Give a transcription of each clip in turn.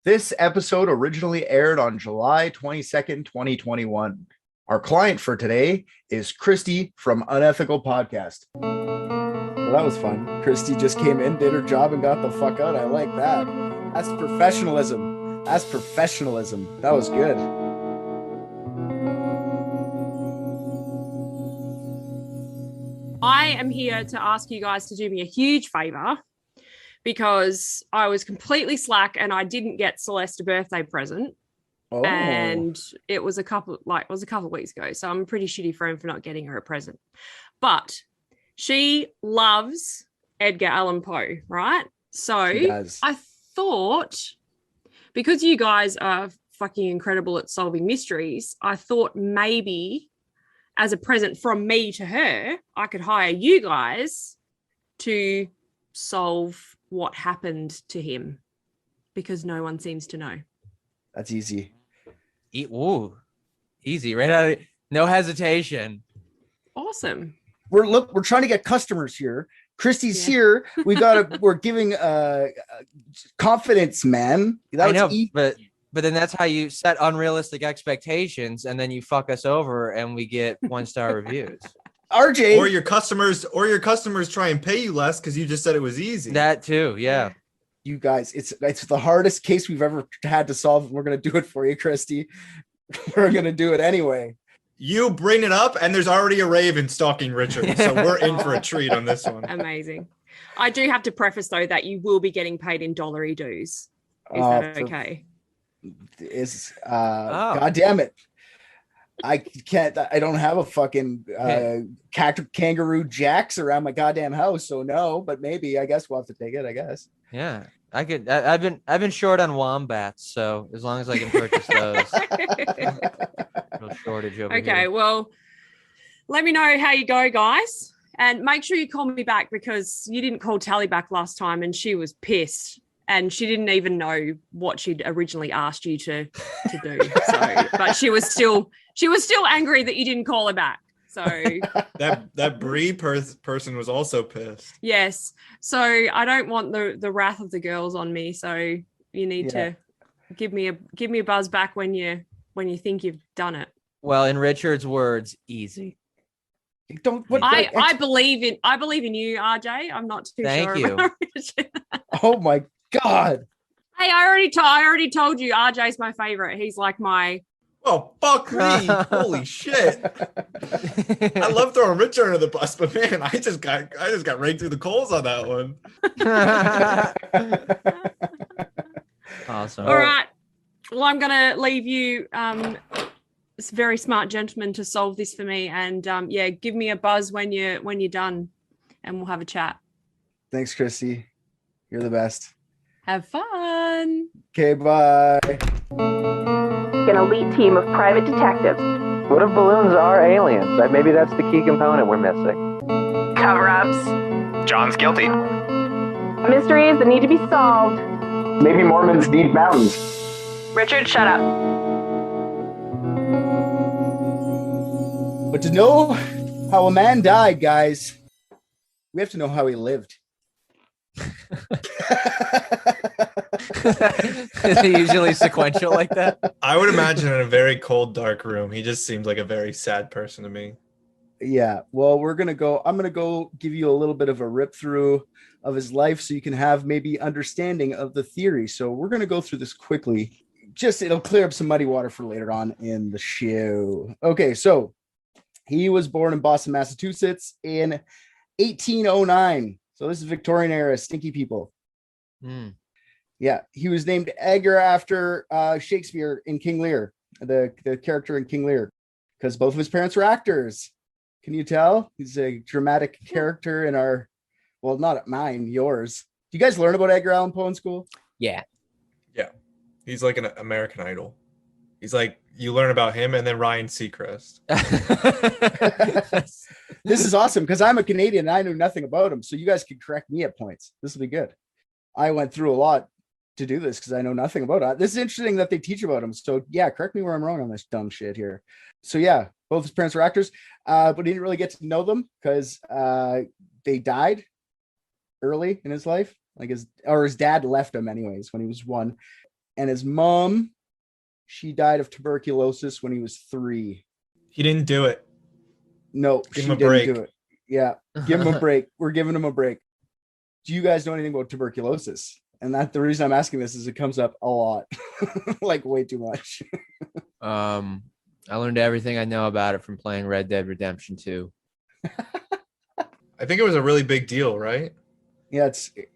This episode originally aired on July 22nd, 2021. Our client for today is Kristy from Unethical Podcast. Well, that was fun. Kristy just came in, did her job, and got the fuck out. I like that. That's professionalism. That was good. I am here to ask you guys to do me a huge favor because I was completely slack and I didn't get Celeste a birthday present. Oh. And it was a couple of weeks ago. So I'm a pretty shitty friend for not getting her a present. But she loves Edgar Allen Poe, right? So I thought, because you guys are fucking incredible at solving mysteries, I thought maybe as a present from me to her, I could hire you guys to solve what happened to him because no one seems to know. That's easy. Ooh, easy, right out of, no hesitation. Awesome. We're trying to get customers here. Kristy's here. We're giving confidence, man. I know, but then that's how you set unrealistic expectations, and then you fuck us over, and we get 1-star reviews. RJ, or your customers try and pay you less because you just said it was easy. That too, yeah. You guys, it's the hardest case we've ever had to solve. We're gonna do it for you, Kristy. We're gonna do it anyway. You bring it up, and there's already a raven stalking Richard, so we're in for a treat on this one. Amazing. I do have to preface though that you will be getting paid in dollary dues. Is that okay? God damn it. I don't have a fucking kangaroo jacks around my goddamn house, so no, but maybe I guess we'll have to take it, I guess. Yeah. I've been short on wombats, so as long as I can purchase those. No shortage over here. Okay, well, let me know how you go, guys. And make sure you call me back because you didn't call Tally back last time and she was pissed. And she didn't even know what she'd originally asked you to do. So, but she was still angry that you didn't call her back. So that Bree person was also pissed. Yes. So I don't want the wrath of the girls on me. So you need to give me a buzz back when you think you've done it. Well, in Richard's words, easy. I believe in you, RJ. I'm not too Thank sure. you. About Richard. Oh my God. Hey, I already told you RJ's my favorite. He's like my... Oh, fuck me. Holy shit. I love throwing Richard under the bus, but man, I just got right through the coals on that one. Awesome. All right. Well, I'm going to leave you, this very smart gentleman, to solve this for me. And give me a buzz when you're done and we'll have a chat. Thanks, Kristy. You're the best. Have fun. Okay, bye. An elite team of private detectives. What if balloons are aliens? Maybe that's the key component we're missing. Cover-ups. John's guilty. Mysteries that need to be solved. Maybe Mormons need mountains. Richard, shut up. But to know how a man died, guys, we have to know how he lived. Is it usually sequential like that? I would imagine in a very cold, dark room. He just seems like a very sad person to me. Yeah. Well, I'm going to go give you a little bit of a rip through of his life so you can have maybe understanding of the theory. So we're going to go through this quickly. It'll clear up some muddy water for later on in the show. Okay. So he was born in Boston, Massachusetts in 1809. So this is Victorian era, stinky people. Yeah, he was named Edgar after Shakespeare in King Lear, the character in King Lear, because both of his parents were actors. Can you tell? He's a dramatic character in not mine, yours. Do you guys learn about Edgar Allan Poe in school? Yeah. Yeah. He's like an American Idol. He's like, you learn about him and then Ryan Seacrest. This is awesome because I'm a Canadian and I knew nothing about him. So you guys can correct me at points. This will be good. I went through a lot to do this because I know nothing about it. This is interesting that they teach about him. So yeah, correct me where I'm wrong on this dumb shit here. So yeah, both his parents were actors, but he didn't really get to know them because they died early in his life. Like his dad left him anyways when he was 1. and his mom, she died of tuberculosis when he was 3. He didn't do it. No, Give she him a didn't break. do it. Yeah, give him a break. We're giving him a break. Do you guys know anything about tuberculosis? And that the reason I'm asking this is it comes up a lot, like way too much. I learned everything I know about it from playing Red Dead Redemption 2. I think it was a really big deal, right? Yeah,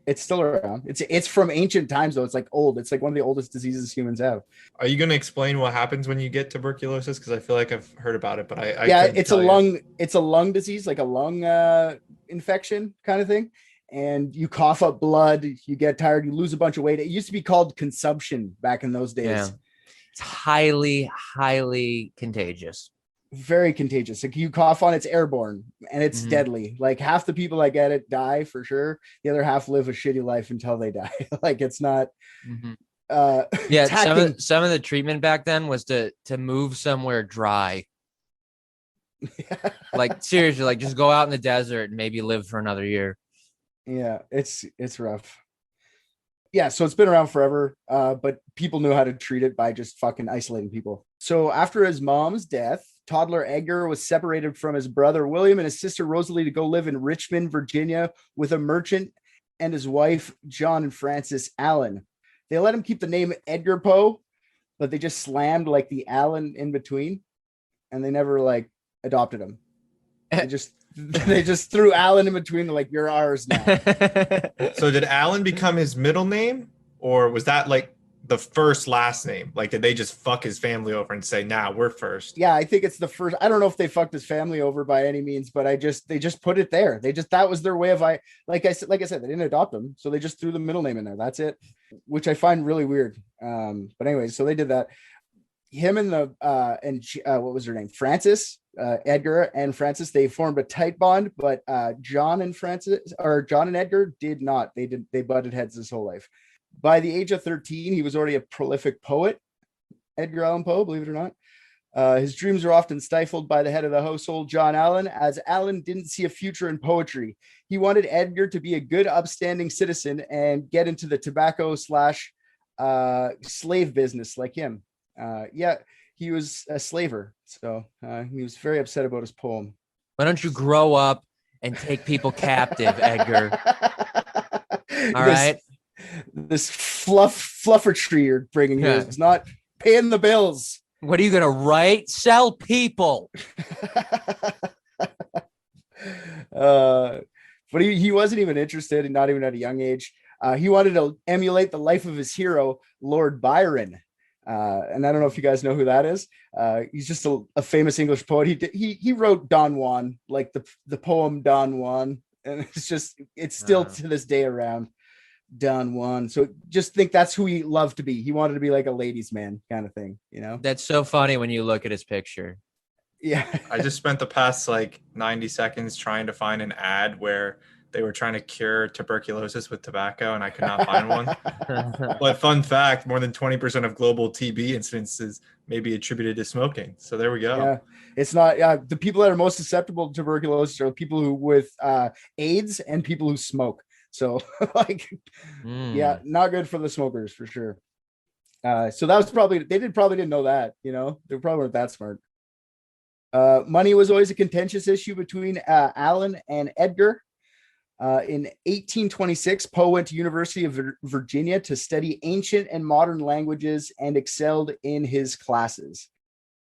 it's still around. It's from ancient times though. It's like old. It's like one of the oldest diseases humans have. Are you going to explain what happens when you get tuberculosis? Because I feel like I've heard about it, but I yeah, couldn't it's a tell you. lung disease, like a lung infection kind of thing. And you cough up blood, you get tired, you lose a bunch of weight. It used to be called consumption back in those days. Yeah. It's highly, highly contagious. Very contagious. Like you cough on, it's airborne and it's deadly. Like half the people that get it die for sure. The other half live a shitty life until they die. Like it's not. Yeah, some of the treatment back then was to move somewhere dry. Like seriously, like just go out in the desert and maybe live for another year. Yeah, it's rough. Yeah, so it's been around forever, but people knew how to treat it by just fucking isolating people. So after his mom's death, toddler Edgar was separated from his brother William and his sister Rosalie to go live in Richmond, Virginia with a merchant and his wife, John and Frances Allen. They let him keep the name Edgar Poe, but they just slammed like the Allen in between, and they never like adopted him. They just threw Allen in between. They're like, you're ours now. So did Allen become his middle name, or was that like the first last name? Like, did they just fuck his family over and say, nah, we're first? Yeah, I think it's the first. I don't know if they fucked his family over by any means, but they just put it there. That was their way of, like I said, they didn't adopt him. So they just threw the middle name in there. That's it, which I find really weird. But anyway, so they did that. Him and what was her name? Frances, Edgar and Frances, they formed a tight bond, but John and Edgar did not. They butted heads this whole life. By the age of 13, he was already a prolific poet, Edgar Allan Poe, believe it or not. His dreams are often stifled by the head of the household, John Allen, as Allen didn't see a future in poetry. He wanted Edgar to be a good, upstanding citizen and get into the tobacco / slave business like him. He was a slaver, so he was very upset about his poem. Why don't you grow up and take people captive, Edgar? All right. This fluffer tree you're bringing here is not paying the bills. What are you gonna write? Sell people. But he wasn't even interested, and not even at a young age. He wanted to emulate the life of his hero, Lord Byron. And I don't know if you guys know who that is. He's just a famous English poet. He wrote Don Juan, like the poem Don Juan, and it's still to this day around, Don Juan. So just think that's who he loved to be. He wanted to be like a ladies' man kind of thing, you know? That's so funny when you look at his picture. Yeah. I just spent the past like 90 seconds trying to find an ad where they were trying to cure tuberculosis with tobacco, and I could not find one. But fun fact, more than 20% of global TB incidences may be attributed to smoking. So there we go. Yeah, it's not. The people that are most susceptible to tuberculosis are people who with AIDS and people who smoke. So yeah, not good for the smokers for sure. So that was probably didn't know that. You know, they probably weren't that smart. Money was always a contentious issue between Allen and Edgar. In 1826, Poe went to University of Virginia to study ancient and modern languages and excelled in his classes.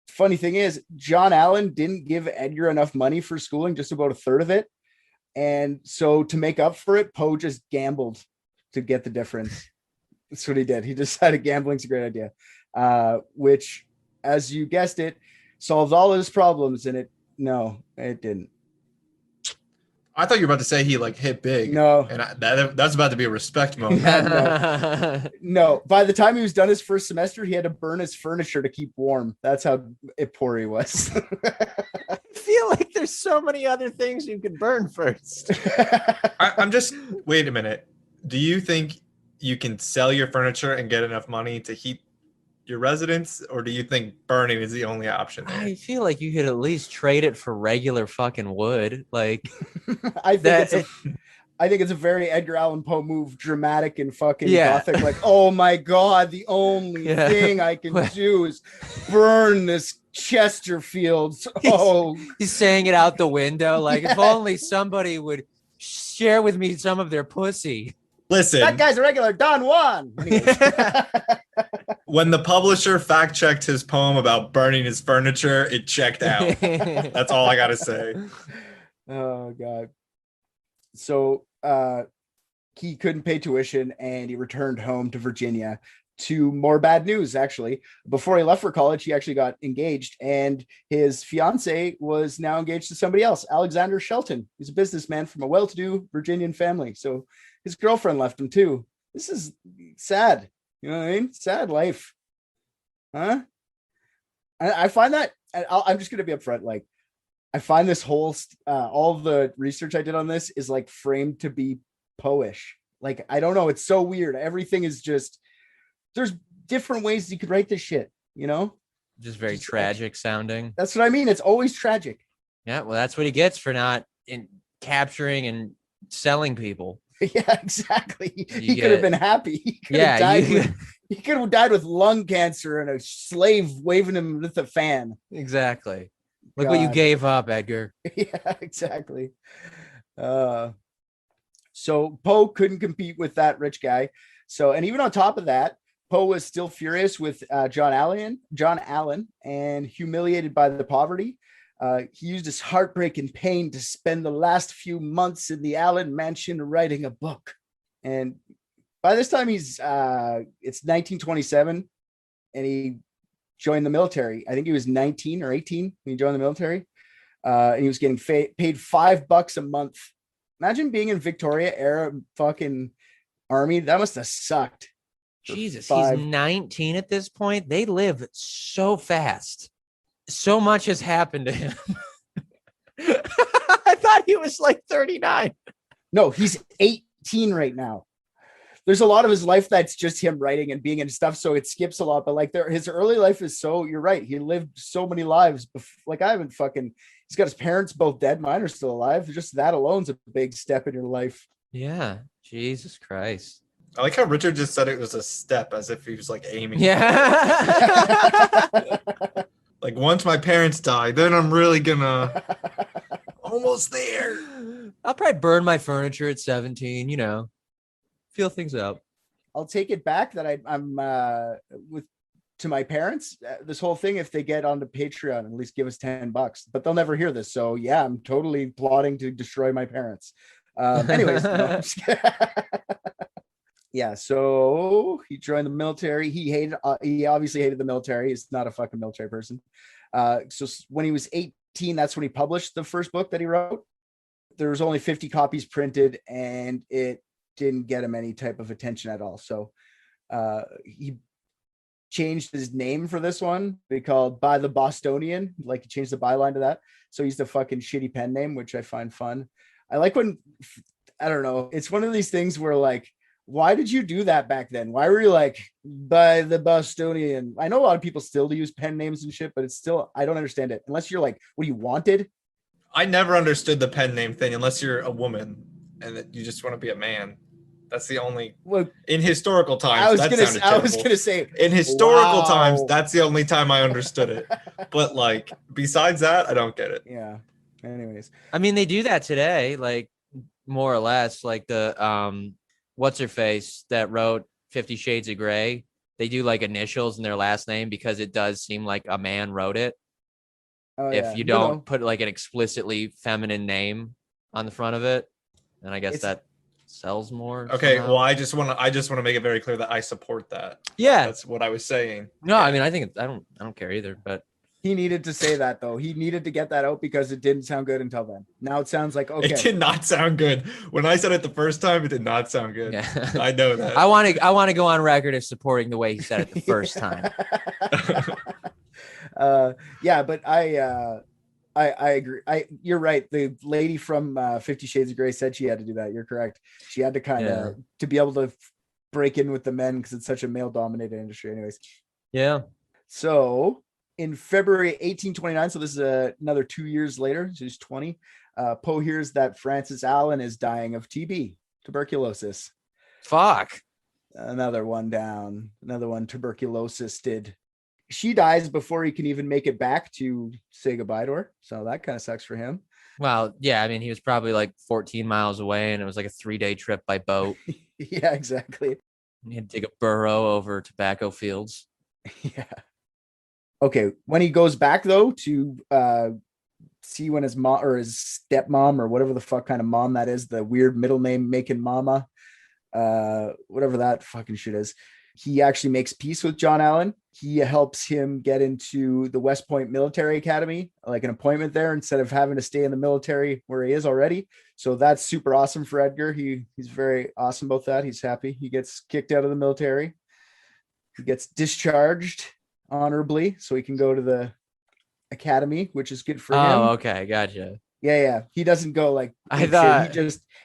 Funny thing is, John Allen didn't give Edgar enough money for schooling, just about a third of it. And so to make up for it, Poe just gambled to get the difference. That's what he did. He decided gambling's a great idea, which, as you guessed it, solves all his problems. And it didn't. I thought you were about to say he like hit big. No, and that's about to be a respect moment. No. By the time he was done his first semester, he had to burn his furniture to keep warm. That's how poor he was. I feel like there's so many other things you could burn first. I'm just wait a minute. Do you think you can sell your furniture and get enough money to heat your residence, or do you think burning is the only option there? I feel like you could at least trade it for regular fucking wood. Like I think I think it's a very Edgar Allan Poe move, dramatic and fucking gothic. Like, oh my God, the only thing I can do is burn this Chesterfield. Oh, he's saying it out the window. Like, if only somebody would share with me some of their pussy. Listen, that guy's a regular Don Juan. When the publisher fact checked his poem about burning his furniture, it checked out. That's all I gotta say. Oh God. So he couldn't pay tuition and he returned home to Virginia to more bad news. Actually, before he left for college, he actually got engaged, and his fiance was now engaged to somebody else, Alexander Shelton. He's a businessman from a well-to-do Virginian family. So his girlfriend left him too. This is sad. You know what I mean? Sad life. Huh? I find that, I'm just going to be upfront. Like, I find this whole, all the research I did on this is like framed to be Poe-ish. Like, I don't know. It's so weird. Everything is just, there's different ways you could write this shit, you know? Just very tragic sounding. That's what I mean. It's always tragic. Yeah. Well, that's what he gets for not capturing and selling people. Yeah, exactly. He could have been happy. He could have died with lung cancer and a slave waving him with a fan. Exactly. Look what you gave up, Edgar. Yeah, exactly. So Poe couldn't compete with that rich guy. So, and even on top of that, Poe was still furious with John Allen, and humiliated by the poverty. He used his heartbreak and pain to spend the last few months in the Allen mansion writing a book. And by this time, it's 1927, and he joined the military. I think he was 19 or 18 when he joined the military. And he was getting paid $5 a month. Imagine being in Victoria era fucking army. That must have sucked. Jesus, he's 19 at this point. They live so fast. So much has happened to him. I thought he was like 39. No, he's 18 right now. There's a lot of his life that's just him writing and being and stuff, so it skips a lot. But like his early life is so, you're right. He lived so many lives. Like he's got his parents both dead. Mine are still alive. Just that alone's a big step in your life. Yeah, Jesus Christ. I like how Richard just said it was a step, as if he was like aiming. Yeah. Like, once my parents die, then I'm really gonna almost there. I'll probably burn my furniture at 17, feel things out. I'll take it back that I'm to my parents. This whole thing, if they get onto Patreon, at least give us $10, but they'll never hear this. So yeah, I'm totally plotting to destroy my parents. Anyways, no, yeah. So he joined the military. He obviously hated the military. He's not a fucking military person. So when he was 18, that's when he published the first book that he wrote. There was only 50 copies printed, and it didn't get him any type of attention at all. So he changed his name for this one. They called By the Bostonian. Like, he changed the byline to that. So he's the fucking shitty pen name, which I find fun. I like when, I don't know, it's one of these things where like, why did you do that back then? Why were you like, By the Bostonian? I know a lot of people still use pen names and shit, but it's still, I don't understand it. Unless you're like, what you wanted? I never understood the pen name thing unless you're a woman and that you just want to be a man. That's the only, in historical times, I was gonna say, in historical times, that's the only time I understood it. But like, besides that, I don't get it. Yeah. Anyways. I mean, they do that today, like, more or less, like the, what's her face that wrote 50 Shades of Grey. They do like initials in their last name because it does seem like a man wrote it. If you don't put like an explicitly feminine name on the front of it, and I guess that sells more. Okay, somehow. Well, I just want to make it very clear that I support that. Yeah, that's what I was saying. No, I mean, I think I don't care either, but he needed to say that though. He needed to get that out because it didn't sound good until then. Now it sounds like okay. It did not sound good. When I said it the first time, it did not sound good. Yeah. I know that. I want to go on record as supporting the way he said it the first time. Yeah, but I agree. You're right. The lady from 50 Shades of Grey said she had to do that. You're correct. She had to kind of to be able to break in with the men because it's such a male dominated industry anyways. Yeah. So in February 1829, so this is another 2 years later, so he's 20, Poe hears that Francis Allen is dying of TB, tuberculosis. Fuck. Another one down. Another one, tuberculosis did. She dies before he can even make it back to say goodbye to her. So that kind of sucks for him. Well, yeah, I mean, he was probably like 14 miles away and it was like a 3-day trip by boat. Yeah, exactly. He had to take a burro over tobacco fields. Yeah. Okay. When he goes back though to see when his mom or his stepmom or whatever the fuck kind of mom that is, the weird middle name making mama, whatever that fucking shit is, he actually makes peace with John Allen. He helps him get into the West Point Military Academy, like an appointment there instead of having to stay in the military where he is already. So that's super awesome for Edgar. He's very awesome about that. He's happy. He gets kicked out of the military. He gets discharged honorably so he can go to the academy, which is good for him. Oh, okay. Gotcha. Yeah. He doesn't go like, I thought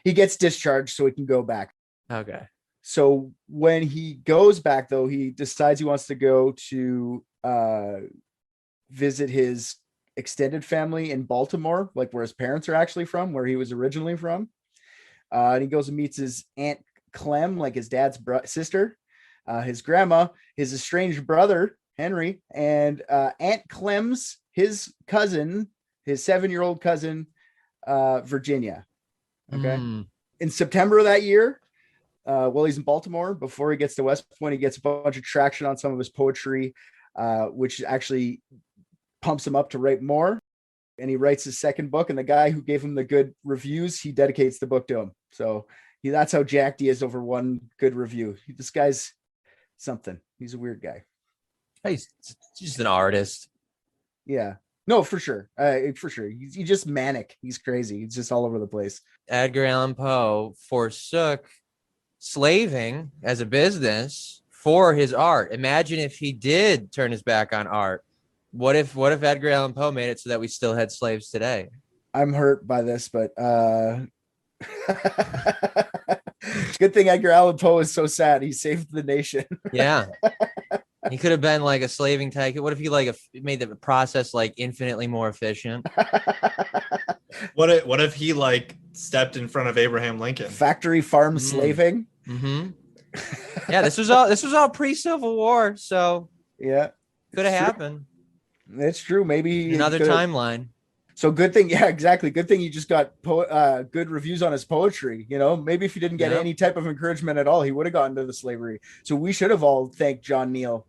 he gets discharged so he can go back. Okay. So when he goes back, though, he decides he wants to go to visit his extended family in Baltimore, like where his parents are actually from, where he was originally from. And he goes and meets his Aunt Clem, like his dad's sister, his grandma, his estranged brother, Henry, and Aunt Clem's, his cousin, his 7-year-old cousin, Virginia. Okay. In September of that year, while he's in Baltimore, before he gets to West Point, he gets a bunch of traction on some of his poetry, which actually pumps him up to write more. And he writes his second book, and the guy who gave him the good reviews, he dedicates the book to him. So that's how jacked he is over one good review. This guy's something. He's a weird guy. He's just an artist. Yeah. No, for sure. He's just manic. He's crazy. He's just all over the place. Edgar Allan Poe forsook slaving as a business for his art. Imagine if he did turn his back on art. What if Edgar Allan Poe made it so that we still had slaves today? I'm hurt by this, but good thing Edgar Allan Poe is so sad. He saved the nation. Yeah. He could have been like a slaving tycoon. What if he like made the process like infinitely more efficient? What if he like stepped in front of Abraham Lincoln? Factory farm slaving. Mm-hmm. Yeah, this was all pre-Civil War, so yeah, could have happened. It's true. Maybe another timeline. So good thing, yeah, exactly. Good thing you just got good reviews on his poetry. You know, maybe if he didn't get any type of encouragement at all, he would have gotten to the slavery. So we should have all thanked John Neal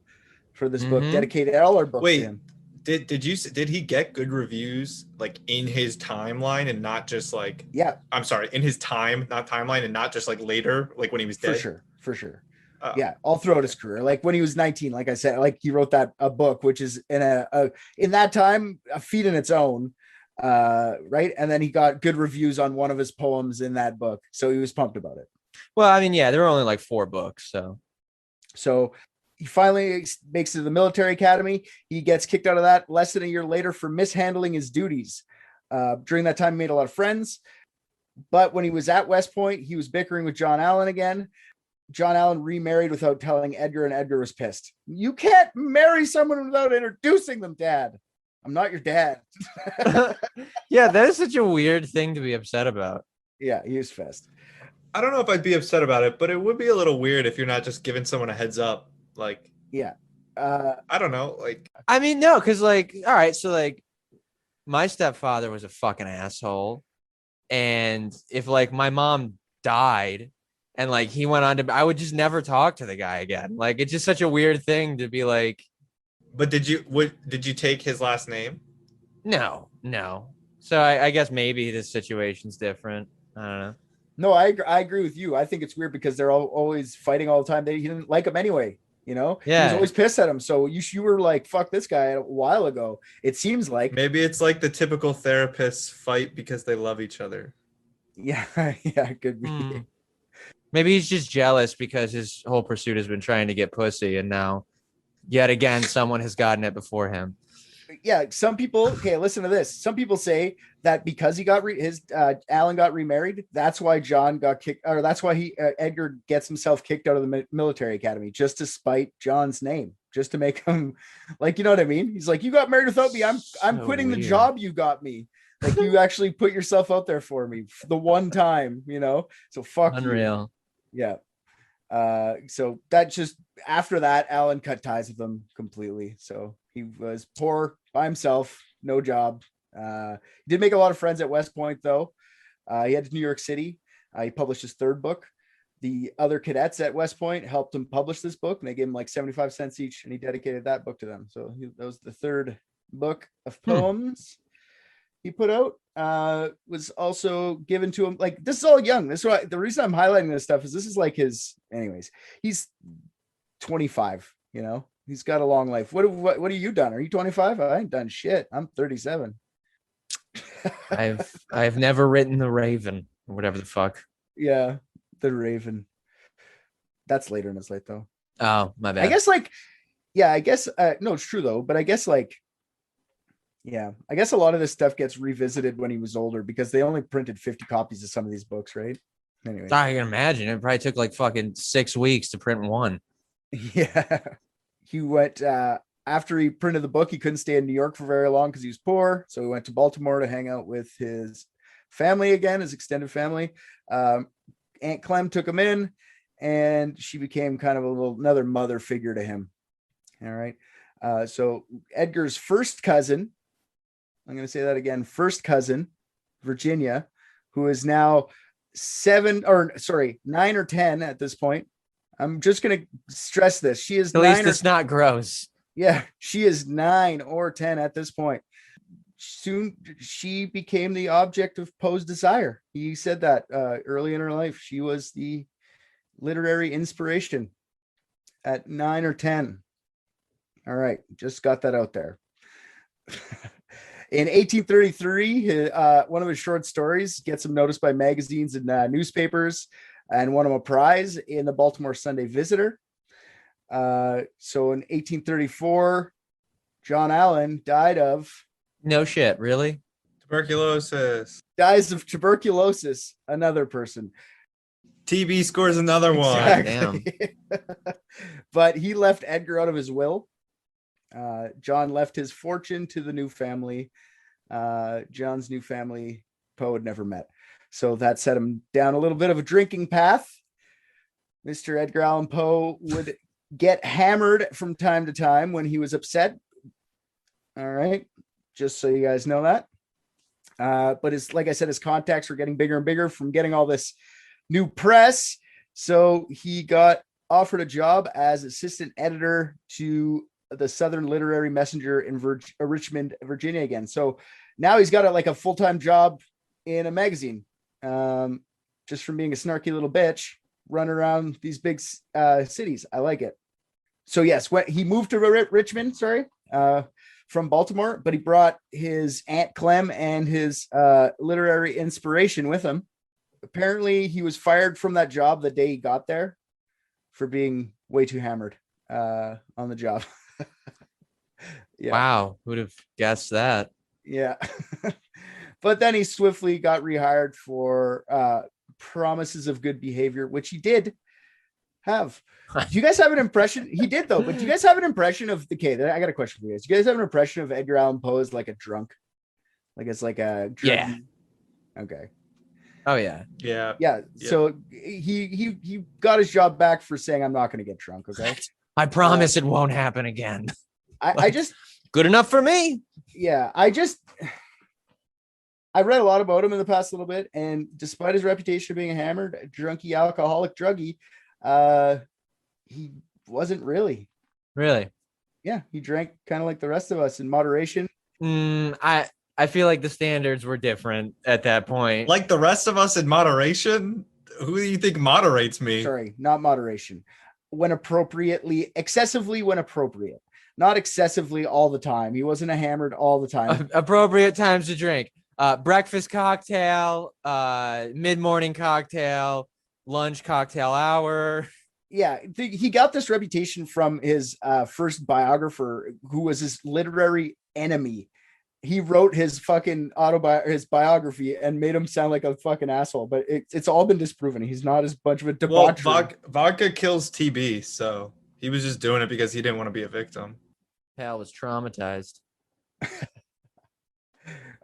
for this book, dedicated all our books to him. Did he get good reviews like in his timeline and not just like I'm sorry, in his time, not timeline, and not just like later, like when he was dead? For sure. Yeah, all throughout his career, like when he was 19, like I said, like he wrote a book, which is in that time a feat in its own, right? And then he got good reviews on one of his poems in that book, so he was pumped about it. Well, I mean, yeah, there were only like 4 books, so he finally makes it to the military academy. He gets kicked out of that less than a year later for mishandling his duties. During that time, he made a lot of friends, but when he was at West Point, he was bickering with John Allen again. John Allen remarried without telling Edgar, and Edgar was pissed. You can't marry someone without introducing them, Dad. I'm not your dad. Yeah, that is such a weird thing to be upset about. Yeah, he was pissed. I don't know if I'd be upset about it, but it would be a little weird if you're not just giving someone a heads up. Like, yeah. I don't know. Like, I mean, no, because like, all right, so like my stepfather was a fucking asshole. And if like my mom died, and like he went on to, I would just never talk to the guy again. Like it's just such a weird thing to be like. But did you take his last name? No. So I guess maybe this situation's different. I don't know. No, I agree with you. I think it's weird because they're always fighting all the time. He didn't like him anyway. You know, yeah, he was always pissed at him. So you were like, fuck this guy a while ago. It seems like maybe it's like the typical therapists fight because they love each other. Yeah, it could be. Maybe he's just jealous because his whole pursuit has been trying to get pussy, and now, yet again, someone has gotten it before him. Yeah, some people. Okay, listen to this. Some people say that because he got Alan got remarried, that's why John got kicked, or that's why Edgar gets himself kicked out of the military academy, just to spite John's name, just to make him like, you know what I mean? He's like, you got married without me. I'm quitting the job you got me. Like you actually put yourself out there for me the one time, So fuck Unreal. you. Yeah. So that just after that, Alan cut ties with him completely. So he was poor by himself, no job. He did make a lot of friends at West Point though. He had to New York City. He published his third book. The other cadets at West Point helped him publish this book, and they gave him like 75 cents each, and he dedicated that book to them. So that was the third book of poems he put out. Was also given to him. Like, this is all young. This is why the reason I'm highlighting this stuff is this is like his. Anyways, he's 25. He's got a long life. What have you done? Are you 25? I ain't done shit. I'm 37. I've never written The Raven or whatever the fuck. Yeah. The Raven. That's later in his life though. Oh, my bad. I guess no, it's true though, but I guess a lot of this stuff gets revisited when he was older because they only printed 50 copies of some of these books, right? Anyway. I can imagine. It probably took like fucking 6 weeks to print one. Yeah. He went after he printed the book, he couldn't stay in New York for very long because he was poor. So he went to Baltimore to hang out with his family again, his extended family. Aunt Clem took him in, and she became kind of another mother figure to him. All right. So Edgar's first cousin, I'm going to say that again, first cousin, Virginia, who is now 9 or 10 at this point. I'm just going to stress this. She is at least it's not gross. Yeah, she is 9 or 10 at this point. Soon she became the object of Poe's desire. He said that early in her life. She was the literary inspiration at 9 or 10. All right, just got that out there. In 1833, one of his short stories gets him noticed by magazines and newspapers and won him a prize in the Baltimore Sunday Visitor. So in 1834, John Allen died of... No shit, really? Tuberculosis. Dies of tuberculosis, another person. TB scores another one. Exactly. But he left Edgar out of his will. John left his fortune to the new family. John's new family, Poe had never met. So that set him down a little bit of a drinking path. Mr. Edgar Allan Poe would get hammered from time to time when he was upset. All right. Just so you guys know that. But like I said, his contacts were getting bigger and bigger from getting all this new press. So he got offered a job as assistant editor to the Southern Literary Messenger in Richmond, Virginia again. So now he's got a full-time job in a magazine, just from being a snarky little bitch running around these big cities. I like it. So yes, when he moved to Richmond, from Baltimore, but he brought his Aunt Clem and his literary inspiration with him. Apparently he was fired from that job the day he got there for being way too hammered on the job. Yeah. Wow, who'd have guessed that? Yeah. But then he swiftly got rehired for promises of good behavior, which he did have. Do you guys have an impression? He did though, but do you guys have an impression of I got a question for you guys. Do you guys have an impression of Edgar Allan Poe as like a drunk? Like it's like a drunk? Yeah. Okay. Oh yeah. Yeah. So he got his job back for saying, I'm not going to get drunk. Okay. I promise it won't happen again. I just good enough for me. Yeah. I read a lot about him in the past little bit, and despite his reputation of being a hammered, drunky, alcoholic, druggie, he wasn't really. Really? Yeah, he drank kind of like the rest of us in moderation. I feel like the standards were different at that point. Like the rest of us in moderation? Who do you think moderates me? Sorry, not moderation. When appropriately, excessively when appropriate. Not excessively all the time. He wasn't a hammered all the time. Appropriate times to drink. Breakfast cocktail, mid-morning cocktail, lunch cocktail hour. Yeah, he got this reputation from his first biographer, who was his literary enemy. He wrote his fucking his biography and made him sound like a fucking asshole, but it's all been disproven. He's not as much of a debaucher. Well, vodka kills TB, so he was just doing it because he didn't want to be a victim. Hal was traumatized.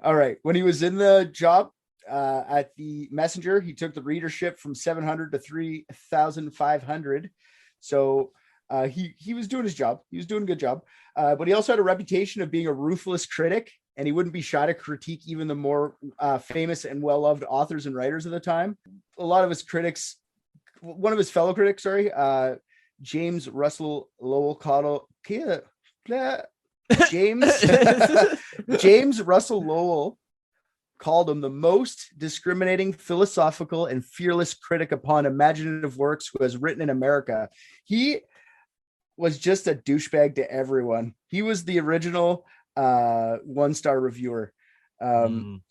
All right. When he was in the job at the Messenger, he took the readership from 700 to 3,500. So he was doing his job. He was doing a good job. But he also had a reputation of being a ruthless critic, and he wouldn't be shy to critique even the more famous and well-loved authors and writers of the time. A lot of his critics, one of his fellow critics, James Russell Lowell James Russell Lowell called him the most discriminating, philosophical, and fearless critic upon imaginative works who has written in America. He was just a douchebag to everyone. He was the original one-star reviewer. When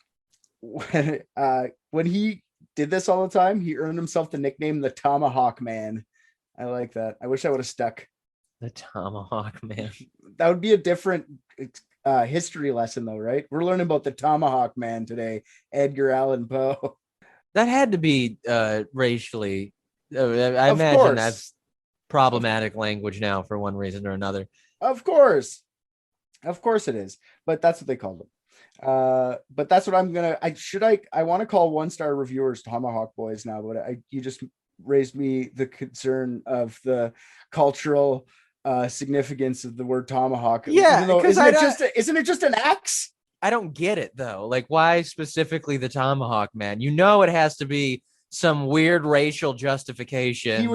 he did this all the time, he earned himself the nickname the Tomahawk Man. I like that. I wish I would have stuck. The Tomahawk Man. That would be a different history lesson, though, right? We're learning about the Tomahawk Man today, Edgar Allan Poe. That had to be racially. I Of imagine course. that's problematic language now for one reason or another. Of course it is. But that's what they called them. But that's what I'm gonna. I want to call one-star reviewers Tomahawk Boys now, but you just raised me the concern of the cultural significance of the word tomahawk. Yeah, isn't it just an axe? I don't get it though. Like, why specifically the Tomahawk Man? You know, it has to be some weird racial justification. He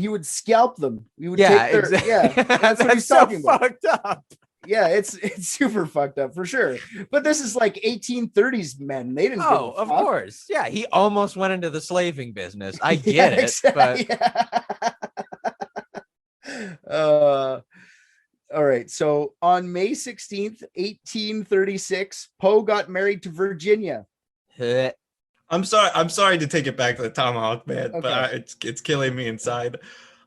would scalp them. Exactly. Yeah, that's what he's so talking about. Fucked up. Yeah, it's super fucked up for sure. But this is like 1830s men. They didn't. Oh, of course. Yeah, he almost went into the slaving business. I get it, but all right. So on May 16th, 1836, Poe got married to Virginia. I'm sorry to take it back to the Tomahawk Man, Okay. but it's killing me inside.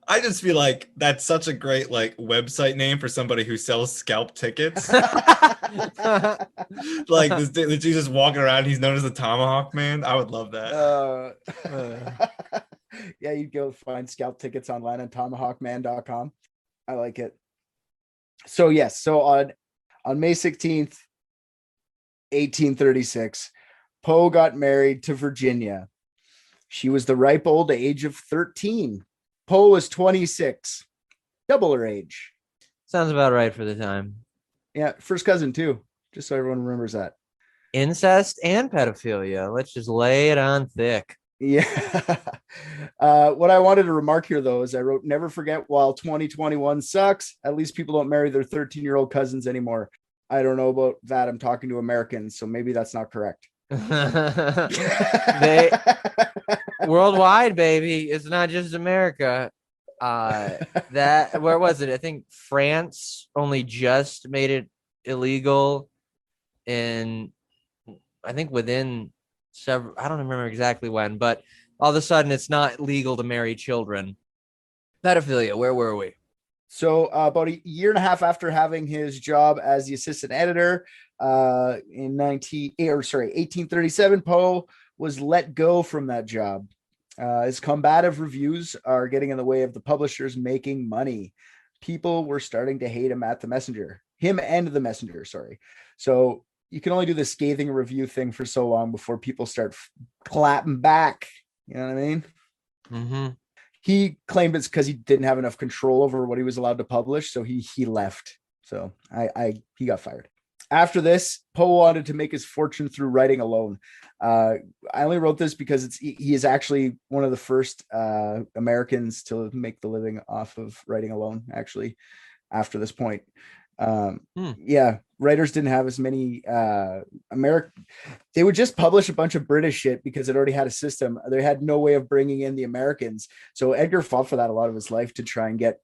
I just feel like that's such a great website name for somebody who sells scalp tickets. Like this Jesus walking around, he's known as the Tomahawk Man. I would love that. Yeah, you go find scalp tickets online on tomahawkman.com. I like it. So yes, so on May 16th, 1836, Poe got married to Virginia. She was the ripe old age of 13. Poe was 26, double her age. Sounds about right for the time. Yeah, first cousin too, just so everyone remembers that. Incest and pedophilia. Let's just lay it on thick. Yeah. What I wanted to remark here, though, is I wrote, never forget while 2021 sucks, at least people don't marry their 13-year-old cousins anymore. I don't know about that. I'm talking to Americans, so maybe that's not correct. They worldwide, baby. It's not just America. That where was it? I think France only just made it illegal in, I think within several, I don't remember exactly when, but all of a sudden it's not legal to marry children. Pedophilia, where were we? So about a year and a half after having his job as the assistant editor in 1837, Poe was let go from that job. His combative reviews are getting in the way of the publishers making money. People were starting to hate him and the Messenger. So you can only do the scathing review thing for so long before people start clapping back. You know what I mean? Mm-hmm. He claimed it's because he didn't have enough control over what he was allowed to publish, so he left. So he got fired. After this, Poe wanted to make his fortune through writing alone. I only wrote this because he is actually one of the first Americans to make the living off of writing alone, actually, after this point. Yeah, writers didn't have as many they would just publish a bunch of British shit because it already had a system. They had no way of bringing in the Americans. So Edgar fought for that a lot of his life to try and get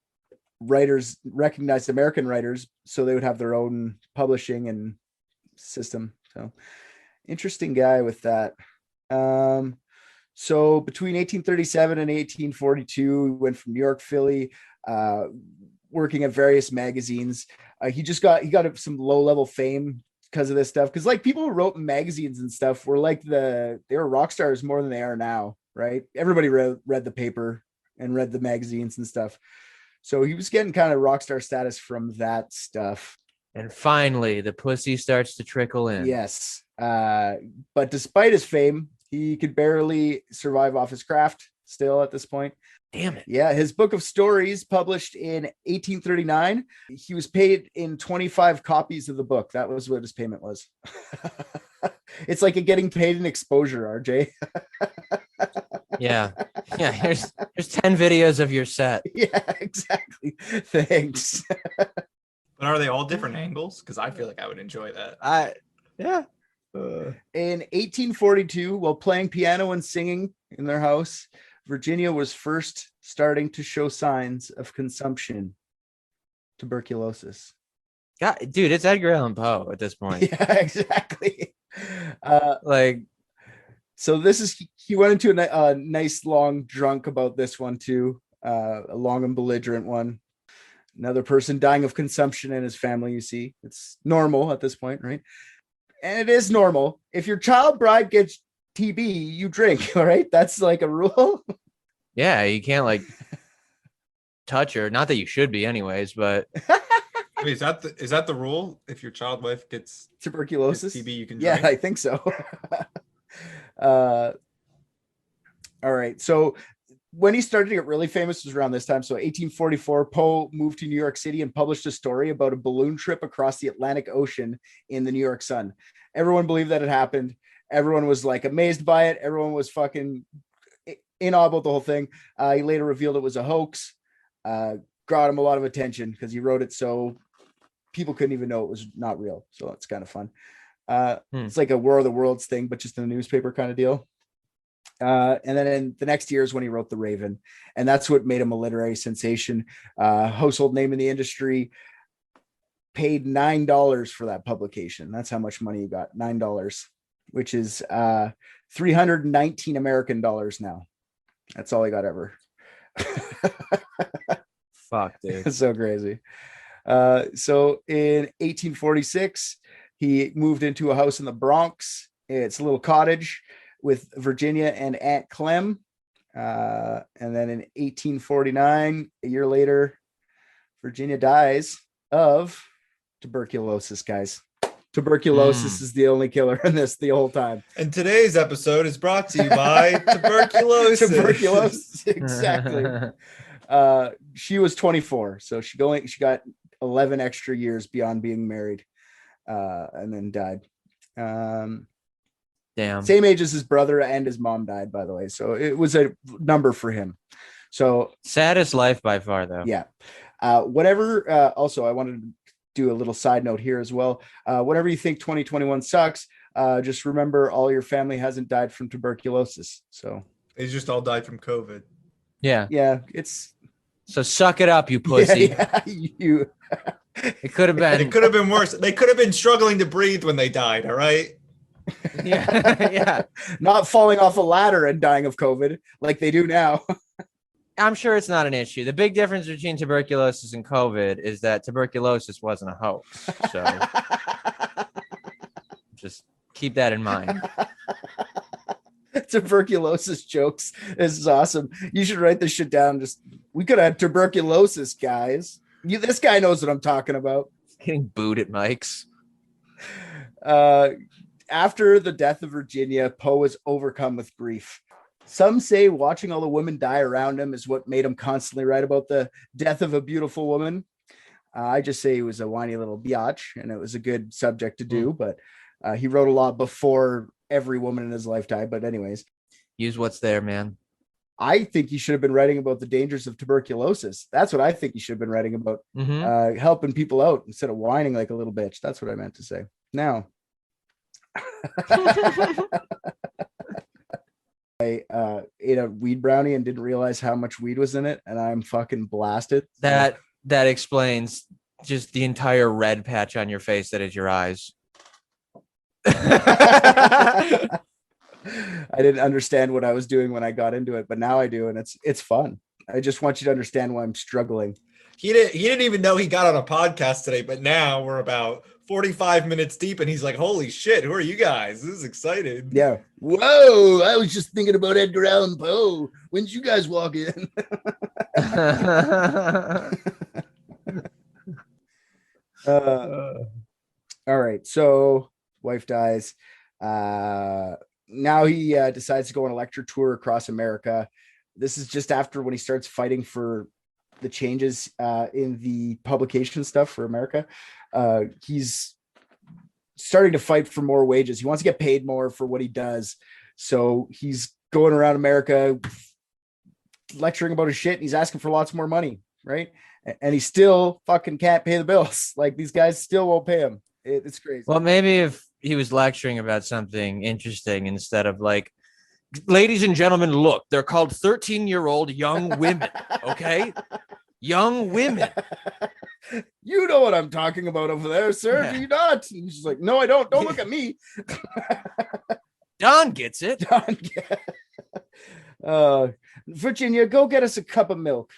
writers, recognized American writers, so they would have their own publishing and system. So interesting guy with that. So between 1837 and 1842, he went from New York, Philly, working at various magazines. He got some low-level fame because of this stuff. Because like people who wrote in magazines and stuff were like they were rock stars more than they are now, right? Everybody read the paper and read the magazines and stuff. So he was getting kind of rock star status from that stuff. And finally, the pussy starts to trickle in. Yes. But despite his fame, he could barely survive off his craft still at this point. Damn it. Yeah, his book of stories published in 1839. He was paid in 25 copies of the book. That was what his payment was. It's like getting paid in exposure, RJ. Yeah. Here's 10 videos of your set. Yeah, exactly. Thanks. But are they all different angles? Because I feel like I would enjoy that. In 1842, while playing piano and singing in their house, Virginia was first starting to show signs of consumption, tuberculosis. God, dude, it's Edgar Allan Poe at this point. Yeah, exactly. So this is, he went into a nice long drunk about this one too, a long and belligerent one. Another person dying of consumption in his family, you see. It's normal at this point, right? And it is normal. If your child bride gets TB, you drink, all right? That's like a rule. Yeah, you can't like touch her. Not that you should be anyways, but Wait, is that the rule? If your child wife gets tuberculosis, TB, you can drink? Yeah, I think so. All right. So when he started to get really famous was around this time. So 1844, Poe moved to New York City and published a story about a balloon trip across the Atlantic Ocean in the New York Sun. Everyone believed that it happened. Everyone was like amazed by it. Everyone was fucking in awe about the whole thing. He later revealed it was a hoax. Got him a lot of attention because he wrote it so people couldn't even know it was not real. So it's kind of fun. It's like a War of the Worlds thing, but just in a newspaper kind of deal. And then in the next year is when he wrote The Raven, and that's what made him a literary sensation, household name in the industry. Paid $9 for that publication. That's how much money he got, $9, which is 319 American dollars now. That's all he got ever. fuck, dude. It's so crazy. So in 1846, he moved into a house in the Bronx. It's a little cottage with Virginia and Aunt Clem. And then in 1849, a year later, Virginia dies of tuberculosis, guys. Tuberculosis is the only killer in this the whole time. And today's episode is brought to you by tuberculosis. Tuberculosis, exactly. She was 24, so she got 11 extra years beyond being married, and then died. Damn. Same age as his brother, and his mom died, by the way. So it was a number for him. So saddest life by far, though. Yeah. Also, I wanted to do a little side note here as well. Whenever you think 2021 sucks, just remember all your family hasn't died from tuberculosis. So they just all died from COVID. Yeah. Yeah. So suck it up, you pussy. Yeah, It could have been. It could have been worse. They could have been struggling to breathe when they died. All right. Yeah. Not falling off a ladder and dying of COVID like they do now. I'm sure it's not an issue. The big difference between tuberculosis and COVID is that tuberculosis wasn't a hoax. So just keep that in mind. Tuberculosis jokes. This is awesome. You should write this shit down. We could have tuberculosis, guys. This guy knows what I'm talking about. Getting booed at mics. After the death of Virginia, Poe was overcome with grief. Some say watching all the women die around him is what made him constantly write about the death of a beautiful woman. I just say he was a whiny little biatch, and it was a good subject to do, but he wrote a lot before every woman in his life died. But anyways. Use what's there, man. I think he should have been writing about the dangers of tuberculosis. That's what I think he should have been writing about, helping people out instead of whining like a little bitch. That's what I meant to say. Now, I ate a weed brownie and didn't realize how much weed was in it, and I'm fucking blasted. That explains just the entire red patch on your face that is your eyes. I didn't understand what I was doing when I got into it, but now I do, and it's fun. I just want you to understand why I'm struggling. He didn't even know he got on a podcast today, but now we're about 45 minutes deep, and he's like, "Holy shit, who are you guys? This is exciting." Yeah. Whoa! I was just thinking about Edgar Allan Poe. When did you guys walk in? All right. So, wife dies. Now he decides to go on a lecture tour across America. This is just after when he starts fighting for the changes in the publication stuff for America. He's starting to fight for more wages. He wants to get paid more for what he does. So he's going around America lecturing about his shit. And he's asking for lots more money, right? And he still fucking can't pay the bills. Like, these guys still won't pay him. It's crazy. Well, maybe if he was lecturing about something interesting instead of like, ladies and gentlemen, look, they're called 13-year-old young women, okay? Young women. You know what I'm talking about over there, sir. Do you not? And she's like, no, I don't. Don't look at me. Don gets it. Don Virginia, go get us a cup of milk.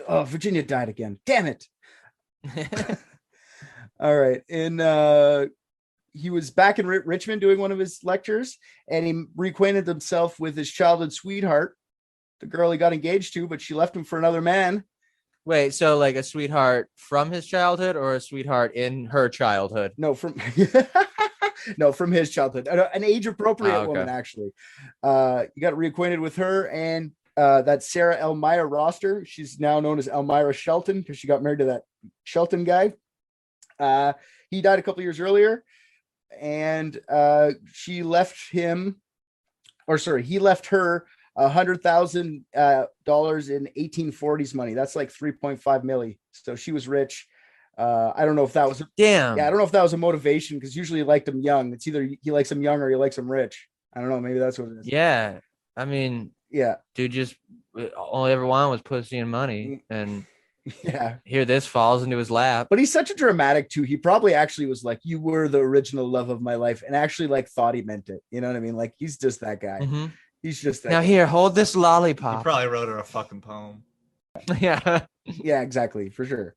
Oh, Virginia died again. Damn it. All right. And he was back in Richmond doing one of his lectures, and he reacquainted himself with his childhood sweetheart, the girl he got engaged to, but she left him for another man. Wait, so like a sweetheart from his childhood or a sweetheart in her childhood? No, from from his childhood. An age-appropriate woman, actually. You got reacquainted with her, and that's Sarah Elmira Roster. She's now known as Elmira Shelton because she got married to that Shelton guy. He died a couple years earlier, and he left her $100,000 in 1840s money. That's like 3.5 million. So she was rich. I don't know if that was damn. Yeah, I don't know if that was a motivation, because usually he liked them young. It's either he likes them young or he likes them rich. I don't know. Maybe that's what it is. Yeah, I mean, yeah, dude, just all he ever wanted was pussy and money, and yeah, here this falls into his lap. But he's such a dramatic too. He probably actually was like, "You were the original love of my life," and actually like thought he meant it. You know what I mean? Like, he's just that guy. Mm-hmm. He's just that now guy. Here, hold this lollipop. He probably wrote her a fucking poem. Yeah. Yeah, exactly, for sure.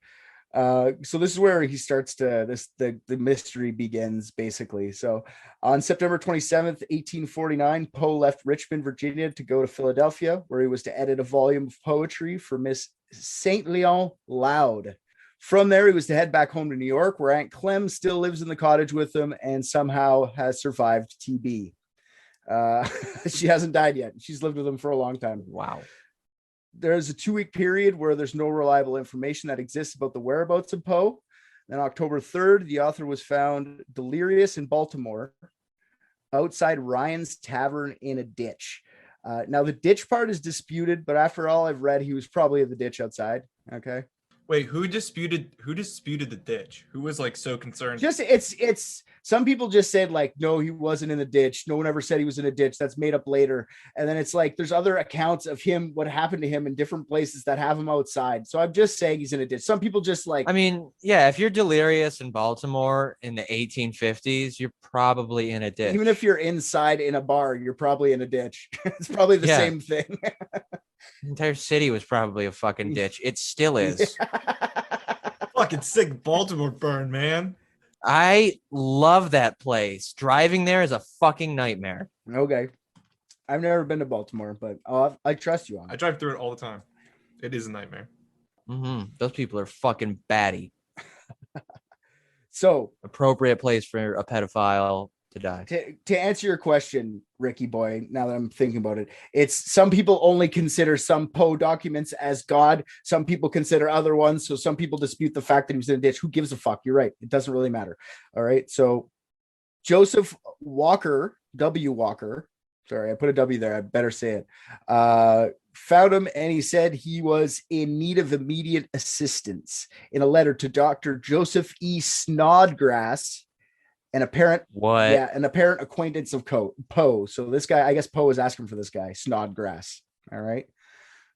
So this is where he starts to the mystery begins, basically. So on September 27th, 1849, Poe left Richmond, Virginia to go to Philadelphia, where he was to edit a volume of poetry for Miss St. Leon Loud. From there, he was to head back home to New York, where Aunt Clem still lives in the cottage with him and somehow has survived TB. She hasn't died yet. She's lived with him for a long time. Wow. There's a 2-week period where there's no reliable information that exists about the whereabouts of Poe. Then October 3rd, the author was found delirious in Baltimore outside Ryan's Tavern in a ditch. Now the ditch part is disputed, but after all I've read, he was probably in the ditch outside. Okay. Wait, who disputed the ditch? Who was like so concerned? Just it's some people just said like, no, he wasn't in the ditch. No one ever said he was in a ditch. That's made up later. And then it's like there's other accounts of him, what happened to him in different places that have him outside. So I'm just saying he's in a ditch. Some people just like, I mean, yeah, if you're delirious in Baltimore in the 1850s, you're probably in a ditch. even if you're inside in a bar, you're probably in a ditch. It's probably the same thing. The entire city was probably a fucking ditch. It still is. Fucking sick Baltimore burn, man. I love that place. Driving there is a fucking nightmare. Okay. I've never been to Baltimore, but I trust you on it. I drive through it all the time. It is a nightmare. Mm-hmm. Those people are fucking batty. So appropriate place for a pedophile to die. To answer your question, Ricky boy, now that I'm thinking about it, it's some people only consider some Poe documents as God. Some people consider other ones. So some people dispute the fact that he was in a ditch. Who gives a fuck? You're right. It doesn't really matter. All right. So Joseph Walker, W. Walker, sorry, I put a W there. I better say it. Found him, and he said he was in need of immediate assistance in a letter to Dr. Joseph E. Snodgrass, an apparent acquaintance of Poe. So this guy, I guess Poe was asking for this guy, Snodgrass. All right.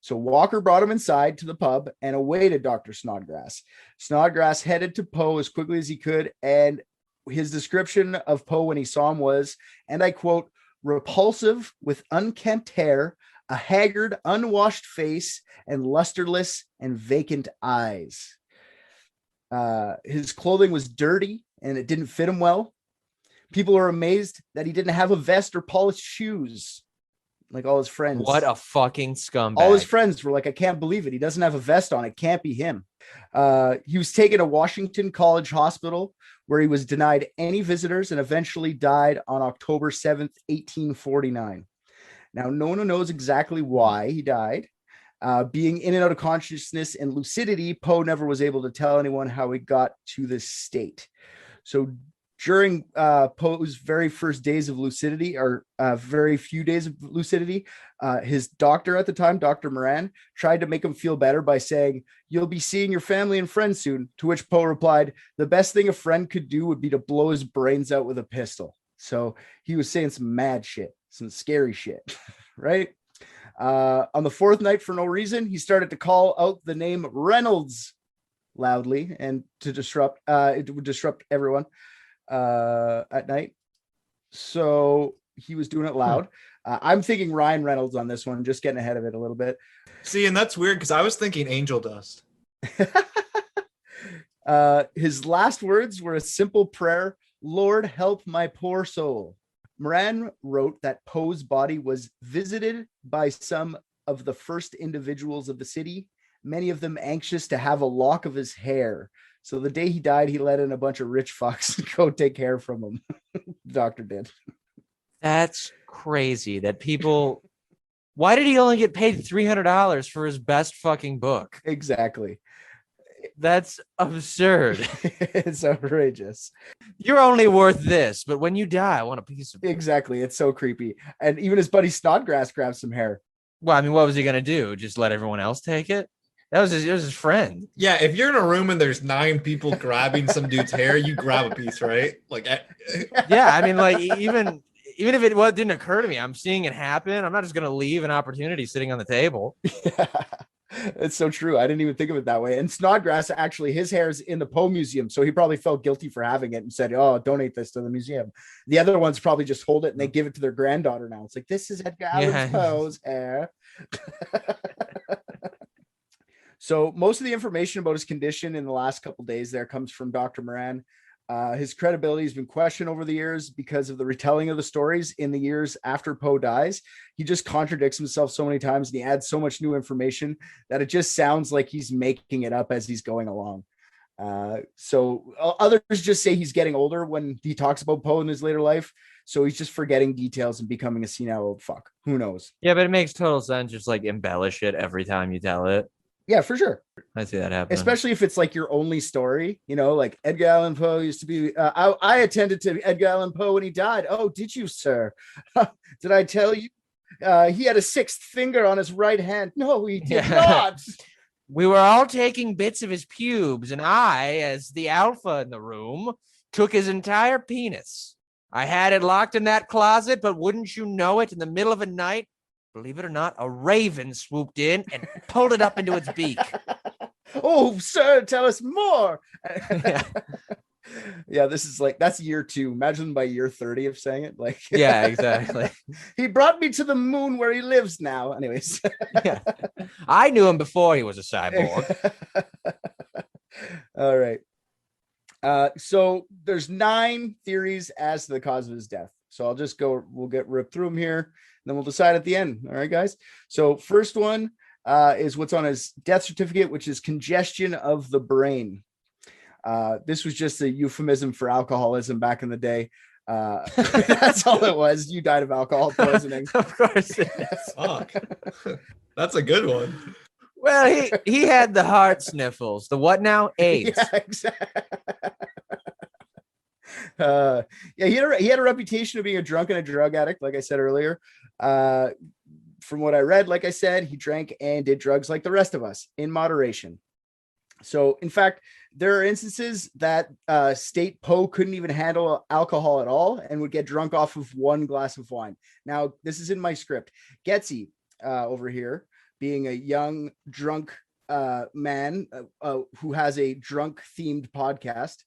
So Walker brought him inside to the pub and awaited Dr. Snodgrass. Snodgrass headed to Poe as quickly as he could, and his description of Poe when he saw him was, and I quote, repulsive with unkempt hair, a haggard, unwashed face, and lusterless and vacant eyes. His clothing was dirty and it didn't fit him well. People are amazed that he didn't have a vest or polished shoes like all his friends. What a fucking scumbag. All his friends were like, I can't believe it. He doesn't have a vest on. It can't be him. He was taken to Washington College Hospital, where he was denied any visitors and eventually died on October 7th, 1849. Now, no one knows exactly why he died. Being in and out of consciousness and lucidity, Poe never was able to tell anyone how he got to this state. So during Poe's very first days of lucidity, or very few days of lucidity, his doctor at the time, Dr. Moran, tried to make him feel better by saying, "You'll be seeing your family and friends soon," to which Poe replied, "The best thing a friend could do would be to blow his brains out with a pistol." So he was saying some mad shit, some scary shit, right? On the fourth night, for no reason, he started to call out the name Reynolds loudly, and to disrupt, it would disrupt everyone at night. So he was doing it loud. I'm thinking Ryan Reynolds on this one, just getting ahead of it a little bit. See, and that's weird because I was thinking angel dust. His last words were a simple prayer: "Lord, help my poor soul." Moran wrote that Poe's body was visited by some of the first individuals of the city, many of them anxious to have a lock of his hair. So the day he died, he let in a bunch of rich fucks go take hair from him. The doctor did. That's crazy that people. Why did he only get paid $300 for his best fucking book? Exactly. That's absurd. It's outrageous. You're only worth this, but when you die, I want a piece of it. Exactly. It's so creepy. And even his buddy Snodgrass grabs some hair. Well, I mean, what was he gonna do? Just let everyone else take it? It was his friend. Yeah, if you're in a room and there's 9 people grabbing some dude's hair, you grab a piece, right? Like, Yeah, I mean, like even if it didn't occur to me, I'm seeing it happen. I'm not just gonna leave an opportunity sitting on the table. Yeah. It's so true. I didn't even think of it that way. And Snodgrass, actually, his hair's in the Poe Museum, so he probably felt guilty for having it and said, "Oh, donate this to the museum." The other ones probably just hold it and they give it to their granddaughter now. It's like, this is Edgar Allan Poe's hair. So most of the information about his condition in the last couple of days there comes from Dr. Moran. His credibility has been questioned over the years because of the retelling of the stories in the years after Poe dies. He just contradicts himself so many times and he adds so much new information that it just sounds like he's making it up as he's going along. So others just say he's getting older when he talks about Poe in his later life. So he's just forgetting details and becoming a senile old fuck. Who knows? Yeah, but it makes total sense. Just like embellish it every time you tell it. Yeah, for sure. I see that happen. Especially if it's like your only story, you know, like Edgar Allan Poe used to be, I attended to Edgar Allan Poe when he died. Oh, did you, sir? Did I tell you? He had a 6th finger on his right hand. No, he did not. We were all taking bits of his pubes, and I, as the alpha in the room, took his entire penis. I had it locked in that closet, but wouldn't you know it, in the middle of a night, believe it or not, a raven swooped in and pulled it up into its beak. Oh, sir, tell us more. Yeah, this is like, that's year 2. Imagine by year 30 of saying it. Like, yeah, exactly. He brought me to the moon where he lives now. Anyways. Yeah. I knew him before he was a cyborg. All right. So there's 9 theories as to the cause of his death. So I'll just go, we'll get ripped through them here, and then we'll decide at the end. All right, guys. So first one is what's on his death certificate, which is congestion of the brain. This was just a euphemism for alcoholism back in the day. That's all it was. You died of alcohol poisoning. Of course it is. Fuck. That's a good one. Well, he had the heart sniffles. The what now? AIDS. Yeah, exactly. Yeah, he had a reputation of being a drunk and a drug addict, like I said earlier. From what I read, like I said, he drank and did drugs like the rest of us in moderation. So, in fact, there are instances that state Poe couldn't even handle alcohol at all and would get drunk off of 1 glass of wine. Now, this is in my script. Getsy over here, being a young drunk man who has a drunk-themed podcast,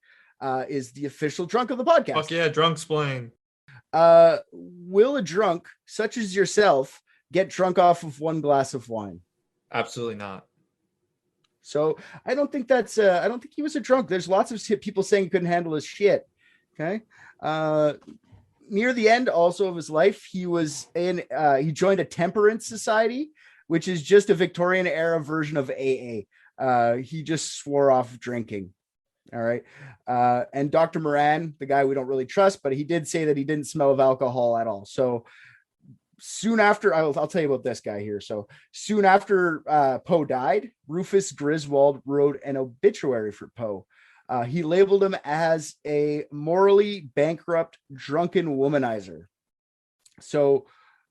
is the official drunk of the podcast. Fuck yeah, drunk-splain. Will a drunk such as yourself get drunk off of 1 glass of wine? Absolutely not. So I don't think that's I don't think he was a drunk. There's lots of people saying he couldn't handle his shit. Okay. Near the end also of his life, he was in he joined a temperance society, which is just a Victorian era version of AA. He just swore off drinking. All right. And Dr. Moran, the guy we don't really trust, but he did say that he didn't smell of alcohol at all. So soon after, I'll tell you about this guy here. So soon after Poe died, Rufus Griswold wrote an obituary for Poe. He labeled him as a morally bankrupt, drunken womanizer. So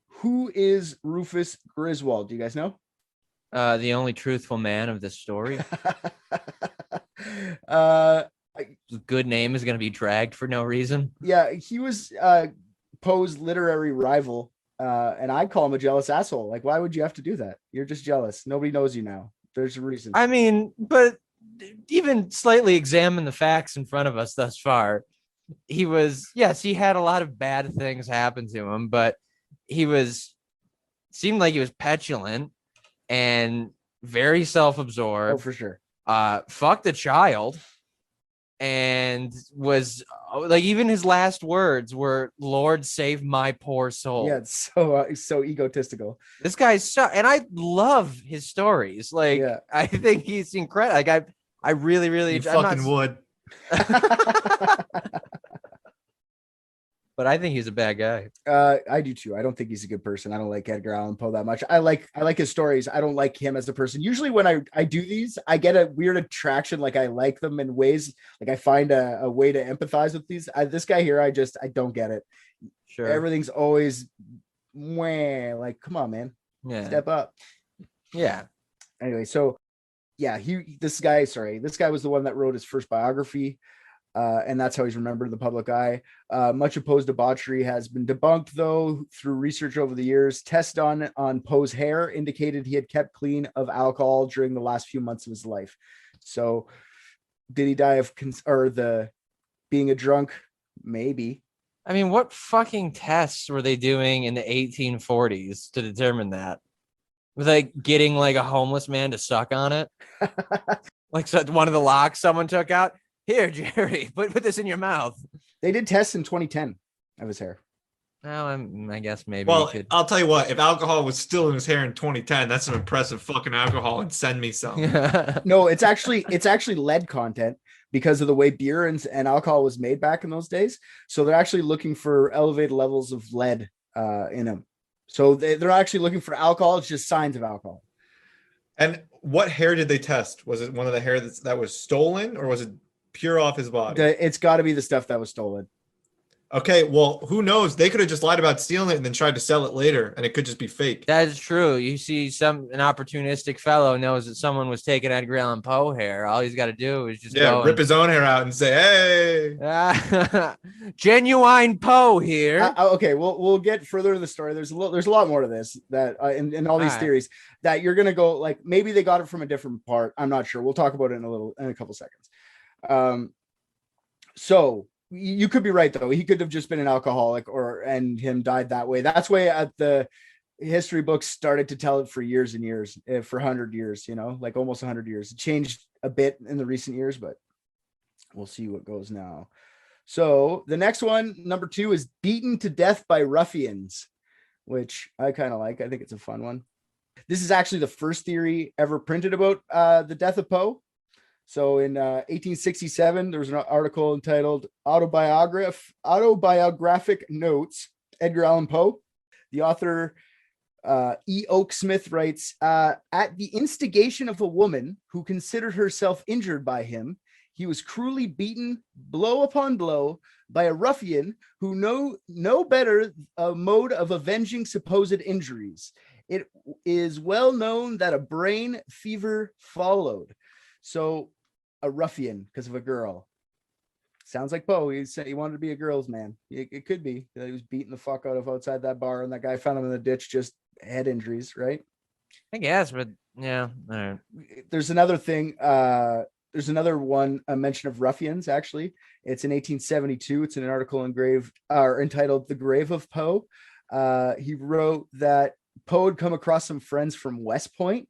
who is Rufus Griswold? Do you guys know? The only truthful man of this story. Good name is going to be dragged for no reason. Yeah, he was Poe's literary rival. And I call him a jealous asshole. Like, why would you have to do that? You're just jealous. Nobody knows you now. There's a reason. I mean, but even slightly examine the facts in front of us thus far. He had a lot of bad things happen to him, but seemed like he was petulant and very self-absorbed. Oh, for sure. Fucked a child and was like, even his last words were, "Lord, save my poor soul." Yeah, it's so egotistical. This guy's and I love his stories. Like, yeah. I think he's incredible. Like, I really, really would. But I think he's a bad guy. I do too. I don't think he's a good person. I don't like Edgar Allan Poe that much. I like his stories. I don't like him as a person. Usually when I do these, I get a weird attraction. Like, I like them in ways, like I find a way to empathize with these. This guy here, I don't get it. Sure. Everything's always like, come on, man. Yeah. Step up. Yeah. Anyway, so yeah, this guy was the one that wrote his first biography. And that's how he's remembered in the public eye. Much of Poe's debauchery has been debunked, though, through research over the years. Tests on Poe's hair indicated he had kept clean of alcohol during the last few months of his life. So, did he die of being a drunk? Maybe. I mean, what fucking tests were they doing in the 1840s to determine that? Was like getting like a homeless man to suck on it? Like, so one of the locks someone took out. Here, Jerry, put this in your mouth. They did tests in 2010 of his hair. Well, I guess maybe. Well, I'll tell you what. If alcohol was still in his hair in 2010, that's some impressive fucking alcohol. And send me some. No, it's actually lead content because of the way beer and alcohol was made back in those days. So they're actually looking for elevated levels of lead in them. So they're actually looking for alcohol. It's just signs of alcohol. And what hair did they test? Was it one of the hair that was stolen, or was it pure off his body? It's got to be the stuff that was stolen. Okay, well, who knows? They could have just lied about stealing it and then tried to sell it later, and it could just be fake. That is true. You see, an opportunistic fellow knows that someone was taking Edgar Allan Poe hair. All he's got to do is just rip his own hair out and say, "Hey, genuine Poe here." Okay, we'll get further in the story. There's a lot more to this that in all these theories that you're gonna go like maybe they got it from a different part. I'm not sure. We'll talk about it in a couple seconds. So you could be right though. He could have just been an alcoholic and him died that way. That's why the history books started to tell it for years and years, for 100 years, like almost 100 years. It changed a bit in the recent years, but we'll see what goes now. So the next one, number 2, is beaten to death by ruffians, which I kind of like. I think it's a fun one. This is actually the first theory ever printed about the death of Poe. So in 1867, there was an article entitled Autobiographic Notes, Edgar Allan Poe. The author, E. Oak Smith, writes, at the instigation of a woman who considered herself injured by him, he was cruelly beaten blow upon blow by a ruffian who knew no better a mode of avenging supposed injuries. It is well known that a brain fever followed. So a ruffian because of a girl. Sounds like Poe. He said he wanted to be a girl's man. It could be that he was beating the fuck out of outside that bar and that guy found him in the ditch, just head injuries, right? I guess, but yeah. All right. There's another thing. There's another one, a mention of ruffians, actually. It's in 1872. It's in an article entitled The Grave of Poe. He wrote that Poe had come across some friends from West Point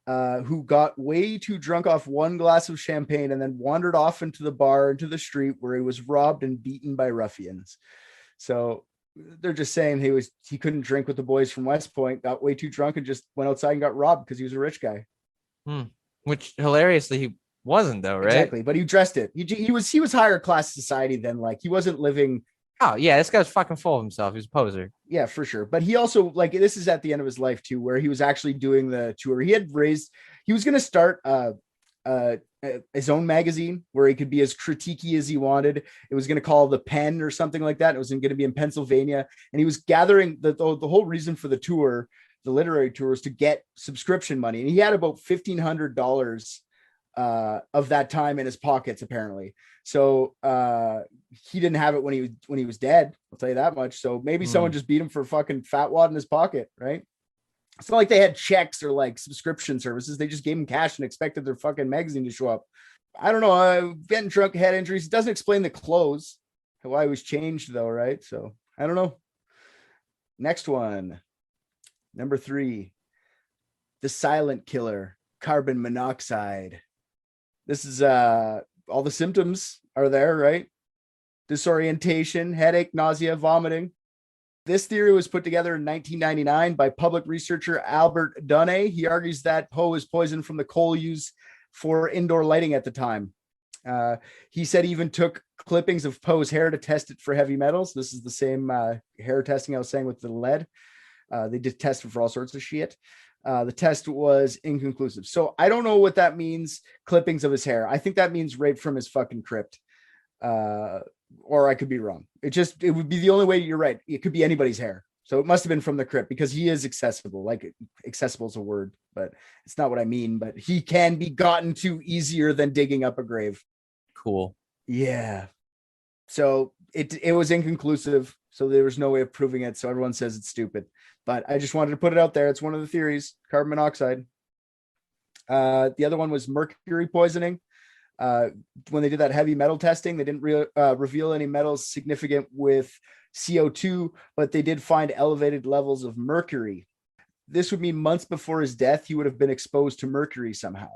who got way too drunk off one glass of champagne and then wandered off into the bar, into the street, where he was robbed and beaten by ruffians. So they're just saying he couldn't drink with the boys from West Point, got way too drunk and just went outside and got robbed because he was a rich guy. Which hilariously he wasn't though, right? Exactly, but he dressed it. He was higher class society than like he wasn't living. Oh yeah, this guy's fucking full of himself. He's a poser. Yeah, for sure. But he also like this is at the end of his life too, where he was actually doing the tour. He was going to start his own magazine where he could be as critiquey as he wanted. It was going to call The Pen or something like that. It was going to be in Pennsylvania, and he was gathering the whole reason for the tour, the literary tour, was to get subscription money, and he had about $1,500 of that time in his pockets apparently. So he didn't have it when he was dead, I'll tell you that much. So maybe someone just beat him for a fucking fat wad in his pocket, right? It's not like they had checks or like subscription services. They just gave him cash and expected their fucking magazine to show up. I don't know. Getting drunk, head injuries. It doesn't explain the clothes, why he was changed though, right? So I don't know. Next one, number 3, the silent killer, carbon monoxide. This is all the symptoms are there, right? Disorientation, headache, nausea, vomiting. This theory was put together in 1999 by public researcher Albert Dunne. He argues that Poe was poisoned from the coal used for indoor lighting at the time. He said he even took clippings of Poe's hair to test it for heavy metals. This is the same hair testing I was saying with the lead. They did test it for all sorts of shit. The test was inconclusive. So I don't know what that means, clippings of his hair. I think that means right from his fucking crypt. Or I could be wrong. It would be the only way. You're right. It could be anybody's hair. So it must have been from the crypt because he is accessible. Like accessible is a word, but it's not what I mean. But he can be gotten to easier than digging up a grave. Cool. Yeah. So it was inconclusive. So there was no way of proving it. So everyone says it's stupid. But I just wanted to put it out there. It's one of the theories, carbon monoxide. The other one was mercury poisoning. When they did that heavy metal testing, they didn't reveal any metals significant with CO2, but they did find elevated levels of mercury. This would mean months before his death, he would have been exposed to mercury somehow.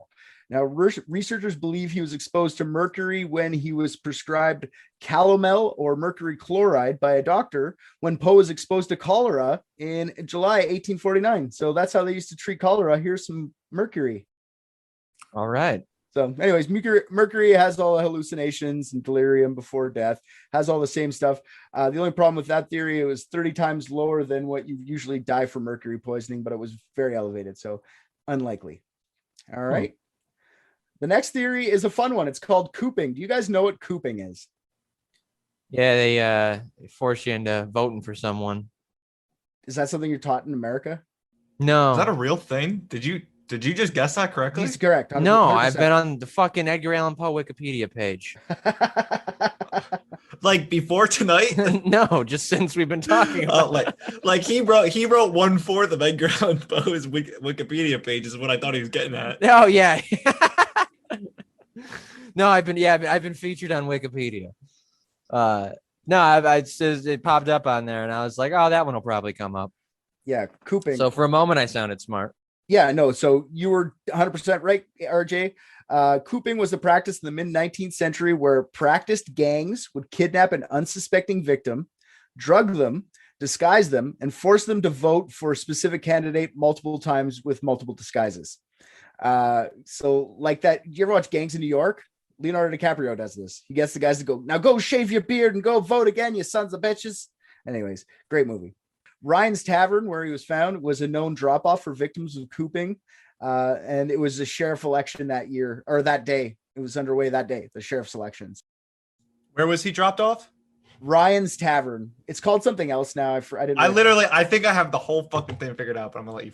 Now, researchers believe he was exposed to mercury when he was prescribed calomel or mercury chloride by a doctor when Poe was exposed to cholera in July 1849. So that's how they used to treat cholera. Here's some mercury. All right. So anyways, mercury has all the hallucinations and delirium before death, has all the same stuff. The only problem with that theory, it was 30 times lower than what you usually die from mercury poisoning, but it was very elevated. So unlikely. All right. The next theory is a fun one. It's called cooping. Do you guys know what cooping is? Yeah, they force you into voting for someone. Is that something you're taught in America? No. Is that a real thing? Did you just guess that correctly? He's correct. 100%. No, I've been on the fucking Edgar Allan Poe Wikipedia page. Like before tonight? No, just since we've been talking about like he wrote 1/4 of Edgar Allan Poe's Wikipedia page is what I thought he was getting at. Oh yeah. No, I've been featured on Wikipedia. It popped up on there and I was like, oh, that one will probably come up. Yeah, cooping. So for a moment I sounded smart. Yeah, no. So you were 100% right, RJ. Cooping was the practice in the mid-19th century where practiced gangs would kidnap an unsuspecting victim, drug them, disguise them, and force them to vote for a specific candidate multiple times with multiple disguises. So like that, you ever watch Gangs in New York? Leonardo DiCaprio does this. He gets the guys to go, now go shave your beard and go vote again, you sons of bitches. Anyways, great movie. Ryan's Tavern, where he was found, was a known drop-off for victims of cooping. And it was a sheriff election that year, or that day. It was underway that day, the sheriff's elections. Where was he dropped off? Ryan's Tavern. It's called something else now. I think I have the whole fucking thing figured out, but I'm gonna let you.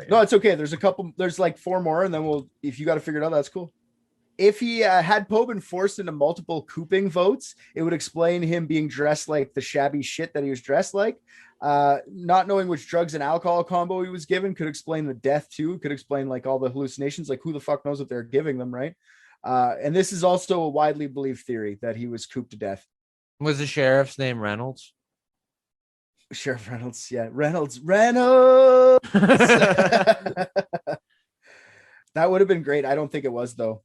No, it's okay. There's like 4 more, and then if you got to figure it out, that's cool. If he had Poe been forced into multiple cooping votes, it would explain him being dressed like the shabby shit that he was dressed like. Not knowing which drugs and alcohol combo he was given could explain the death too. Could explain like all the hallucinations. Like who the fuck knows what they're giving them, right? And this is also a widely believed theory that he was cooped to death. Was the sheriff's name Reynolds? Sheriff Reynolds, yeah, Reynolds. That would have been great. I don't think it was though.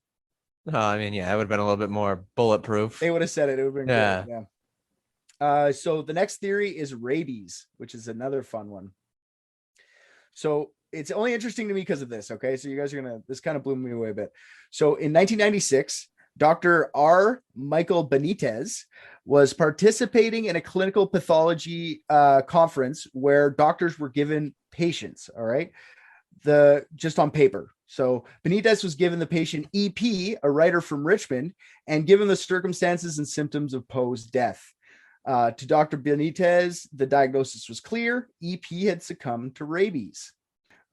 Oh, I mean, yeah, it would have been a little bit more bulletproof. They would have said it. It would have been great. Yeah. So the next theory is rabies, which is another fun one. So it's only interesting to me because of this. Okay, so you guys are this kind of blew me away a bit. So in 1996, Dr. R. Michael Benitez was participating in a clinical pathology conference where doctors were given patients. All right, just on paper. So Benitez was given the patient EP, a writer from Richmond, and given the circumstances and symptoms of Poe's death. To Dr. Benitez, the diagnosis was clear. EP had succumbed to rabies.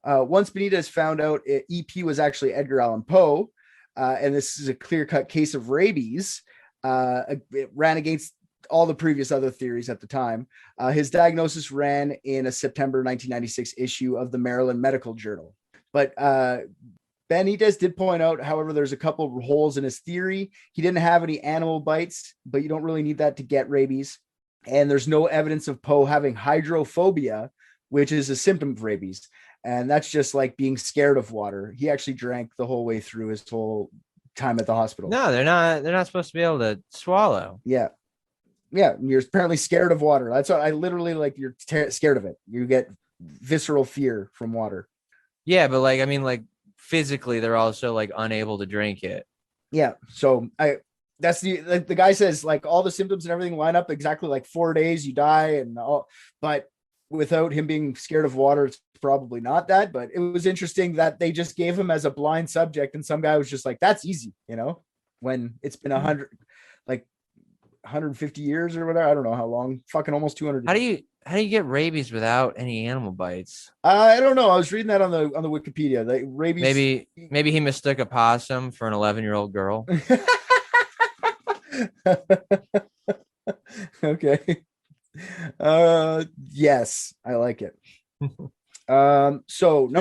Once Benitez found out EP was actually Edgar Allan Poe, and this is a clear-cut case of rabies, it ran against all the previous other theories at the time. His diagnosis ran in a September 1996 issue of the Maryland Medical Journal. But Benitez did point out, however, there's a couple of holes in his theory. He didn't have any animal bites, but you don't really need that to get rabies. And there's no evidence of Poe having hydrophobia, which is a symptom of rabies. And that's just like being scared of water. He actually drank the whole way through his whole time at the hospital. No, they're not supposed to be able to swallow. Yeah. You're apparently scared of water. That's what I literally like. You're scared of it. You get visceral fear from water. Yeah, but like, I mean, like physically, they're also like unable to drink it. Yeah. So that's the guy says like all the symptoms and everything line up exactly like 4 days, you die and all, but without him being scared of water, it's probably not that. But it was interesting that they just gave him as a blind subject, and some guy was just like, that's easy, when it's been 150 years or whatever. I don't know how long, fucking almost 200. How do you get rabies without any animal bites? I don't know. I was reading that on the Wikipedia. Like rabies. Maybe he mistook a possum for an 11-year-old girl. Okay. Yes, I like it. So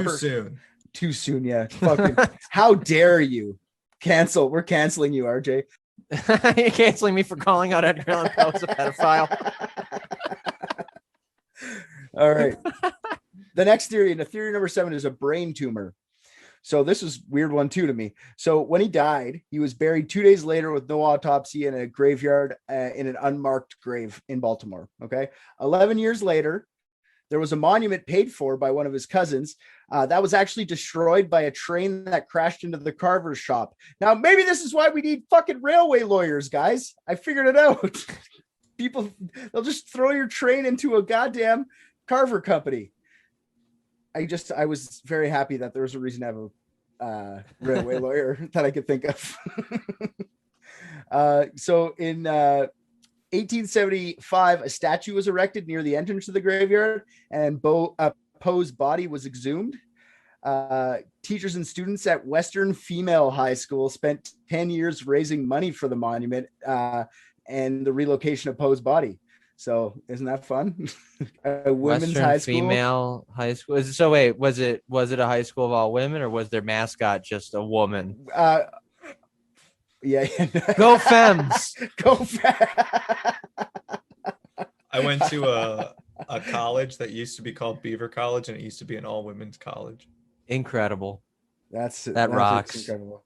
too soon. Yeah. Fucking, how dare you cancel? We're canceling you, RJ. You're canceling me for calling out Edgar Allan Poe as a pedophile. All right. The next theory, and theory number 7, is a brain tumor. So this is weird one too to me. So when he died, he was buried 2 days later with no autopsy in a graveyard in an unmarked grave in Baltimore. Okay. 11 years later, there was a monument paid for by one of his cousins that was actually destroyed by a train that crashed into the carver's shop. Now, maybe this is why we need fucking railway lawyers, guys. I figured it out. People, they'll just throw your train into a goddamn carver company. I was very happy that there was a reason to have a railway lawyer that I could think of. So in 1875, a statue was erected near the entrance to the graveyard, and Poe's body was exhumed. Teachers and students at Western Female High School spent 10 years raising money for the monument and the relocation of Poe's body. So isn't that fun? A women's Western high school. Female high school. So wait, was it a high school of all women, or was their mascot just a woman? Yeah. Go Femmes. Go Femmes. I went to a college that used to be called Beaver College, and it used to be an all women's college. Incredible. That rocks. Incredible.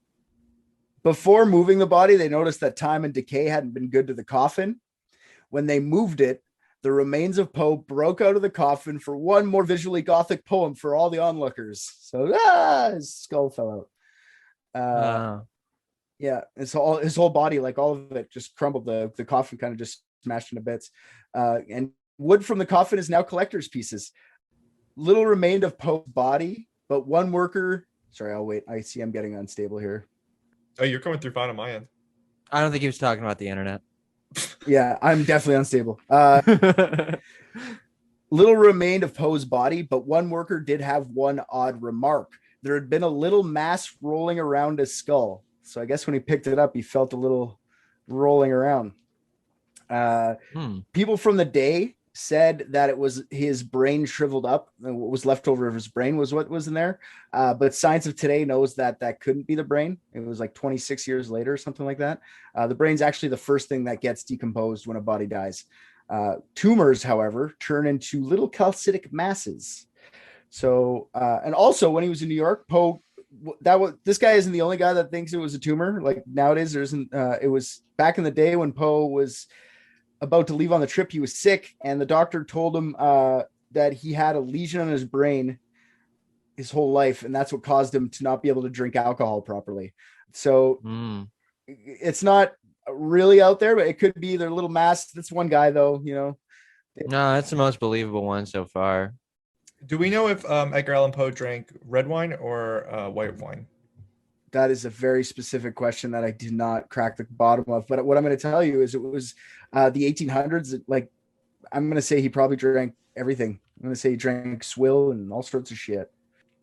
Before moving the body, they noticed that time and decay hadn't been good to the coffin. When they moved it, the remains of Poe broke out of the coffin for one more visually gothic poem for all the onlookers. So his skull fell out. Yeah, his whole body, like all of it, just crumbled. The coffin kind of just smashed into bits. And wood from the coffin is now collector's pieces. Little remained of Poe's body, but one worker. Sorry, I'll wait. I see I'm getting unstable here. Oh, you're coming through fine on my end. I don't think he was talking about the internet. Yeah, I'm definitely unstable. Little remained of Poe's body, but one worker did have one odd remark. There had been a little mass rolling around his skull. So I guess when he picked it up, he felt a little rolling around. People from the day said that it was his brain shriveled up. What was left over of his brain was what was in there. But science of today knows that couldn't be the brain. It was like 26 years later or something like that. The brain's actually the first thing that gets decomposed when a body dies. Tumors, however, turn into little calcitic masses. So, and also when he was in New York, Poe, this guy isn't the only guy that thinks it was a tumor. Like nowadays, there isn't. It was back in the day when Poe was about to leave on the trip. He was sick, and the doctor told him that he had a lesion on his brain his whole life, and that's what caused him to not be able to drink alcohol properly. So it's not really out there, but it could be either little mask. That's one guy though, No, that's the most believable one so far. Do we know if Edgar Allan Poe drank red wine or white wine? That is a very specific question that I did not crack the bottom of. But what I'm going to tell you is it was the 1800s. Like, I'm going to say he probably drank everything. I'm going to say he drank swill and all sorts of shit.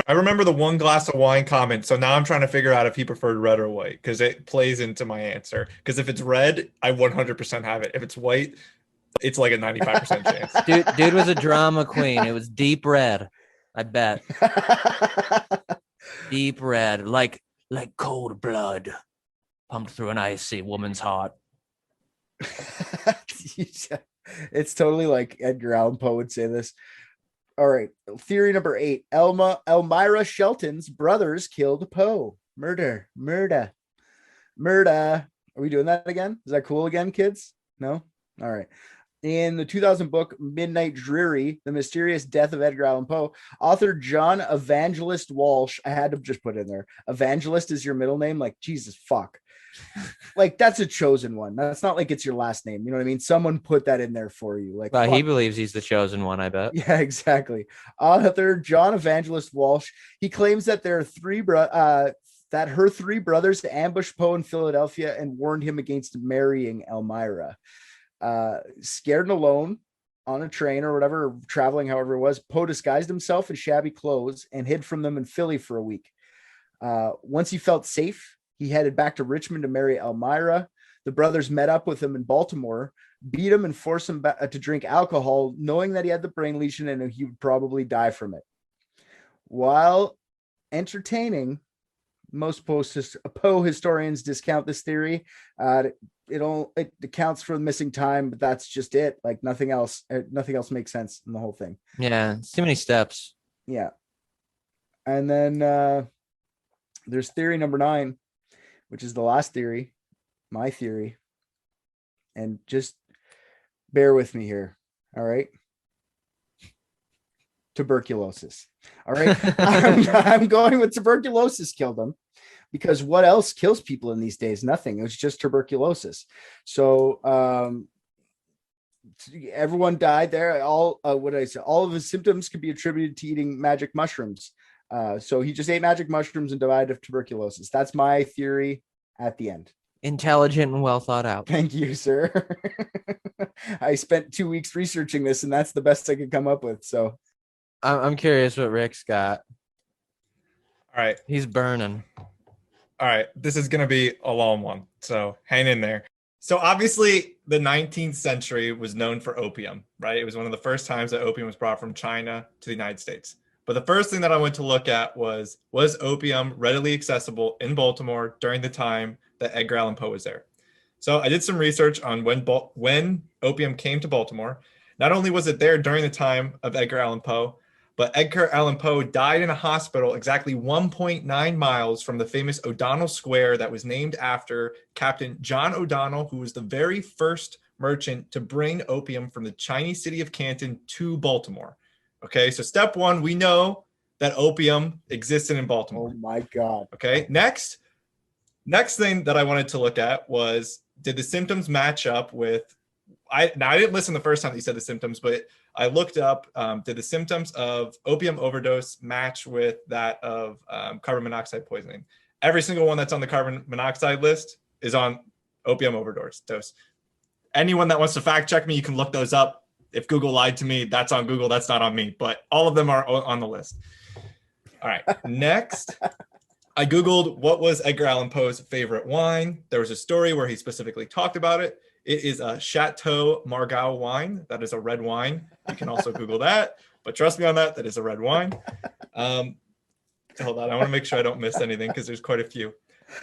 I remember the one glass of wine comment. So now I'm trying to figure out if he preferred red or white because it plays into my answer. Because if it's red, I 100% have it. If it's white, it's like a 95% chance. Dude was a drama queen. It was deep red. I bet. Deep red, like cold blood pumped through an icy woman's heart. It's totally like Edgar Allan Poe would say this. All right. Theory number 8. Elmira Shelton's brothers killed Poe. Murder. Are we doing that again? Is that cool again, kids? No? All right. In the 2000 book, Midnight Dreary, The Mysterious Death of Edgar Allan Poe, author John Evangelist Walsh, I had to just put in there. Evangelist is your middle name? Like, Jesus, fuck. Like, that's a chosen one. That's not like it's your last name. You know what I mean? Someone put that in there for you. Like, well, he believes he's the chosen one, I bet. Yeah, exactly. Author John Evangelist Walsh, he claims that there are that her three brothers ambushed Poe in Philadelphia and warned him against marrying Elmira. Scared and alone on a train or whatever, traveling however it was, Poe disguised himself in shabby clothes and hid from them in Philly for a week. Once he felt safe, he headed back to Richmond to marry Elmira. The brothers met up with him in Baltimore, beat him and forced him to drink alcohol, knowing that he had the brain lesion and he would probably die from it. While entertaining, most Poe historians discount this theory. It accounts for the missing time, but that's just it. Like nothing else makes sense in the whole thing. Yeah, it's too many steps. Yeah. And then there's theory number 9, which is the last theory, my theory. And just bear with me here. All right. Tuberculosis. All right. I'm going with tuberculosis killed him. Because what else kills people in these days? Nothing. It was just tuberculosis. So everyone died there. All of his symptoms could be attributed to eating magic mushrooms. So he just ate magic mushrooms and died of tuberculosis. That's my theory at the end. Intelligent and well thought out. Thank you, sir. I spent 2 weeks researching this, and that's the best I could come up with. So I'm curious what Rick's got. All right. He's burning. All right, this is going to be a long one, so hang in there. So obviously, the 19th century was known for opium, right? It was one of the first times that opium was brought from China to the United States. But the first thing that I went to look at was opium readily accessible in Baltimore during the time that Edgar Allan Poe was there? So I did some research on when opium came to Baltimore. Not only was it there during the time of Edgar Allan Poe, but Edgar Allan Poe died in a hospital exactly 1.9 miles from the famous O'Donnell Square that was named after Captain John O'Donnell, who was the very first merchant to bring opium from the Chinese city of Canton to Baltimore. Okay, so step one, we know that opium existed in Baltimore. Oh my God. Okay, next thing that I wanted to look at was, did the symptoms match up with, I didn't listen the first time that you said the symptoms, but I looked up, did the symptoms of opium overdose match with that of carbon monoxide poisoning? Every single one that's on the carbon monoxide list is on opium overdose. Anyone that wants to fact check me, you can look those up. If Google lied to me, that's on Google. That's not on me, but all of them are on the list. All right, next. I Googled what was Edgar Allan Poe's favorite wine. There was a story where he specifically talked about it. It is a Chateau Margaux wine. That is a red wine. You can also Google that, but trust me on that. That is a red wine. Hold on. I want to make sure I don't miss anything because there's quite a few.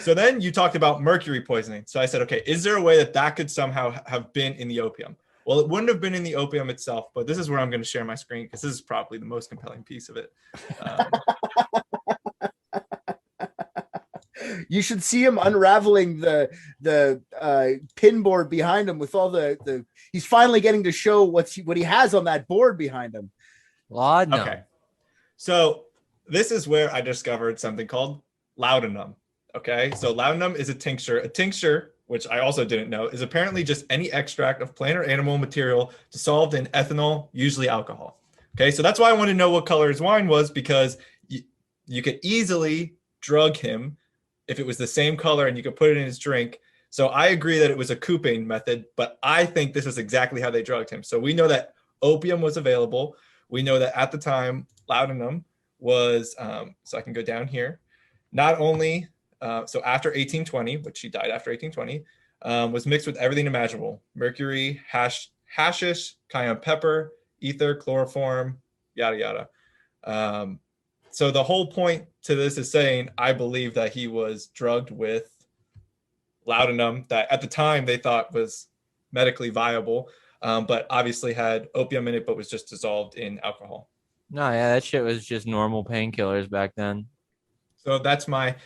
So then you talked about mercury poisoning. So I said, okay, is there a way that could somehow have been in the opium? Well, it wouldn't have been in the opium itself, but this is where I'm going to share my screen because this is probably the most compelling piece of it. You should see him unraveling the pin board behind him with all the he's finally getting to show what he has on that board behind him. Laudanum. Okay. So this is where I discovered something called laudanum. Okay, so laudanum is a tincture. A tincture, which I also didn't know, is apparently just any extract of plant or animal material dissolved in ethanol, usually alcohol. Okay, so that's why I wanted to know what color his wine was, because you could easily drug him if it was the same color and you could put it in his drink. So I agree that it was a cooping method, but I think this is exactly how they drugged him. So we know that opium was available. We know that at the time, laudanum was, so I can go down here, not only... so after 1820, which she died after 1820, was mixed with everything imaginable: mercury, hashish, cayenne pepper, ether, chloroform, yada, yada. So the whole point to this is saying, I believe that he was drugged with laudanum that at the time they thought was medically viable, but obviously had opium in it, but was just dissolved in alcohol. No, yeah, that shit was just normal painkillers back then. So that's why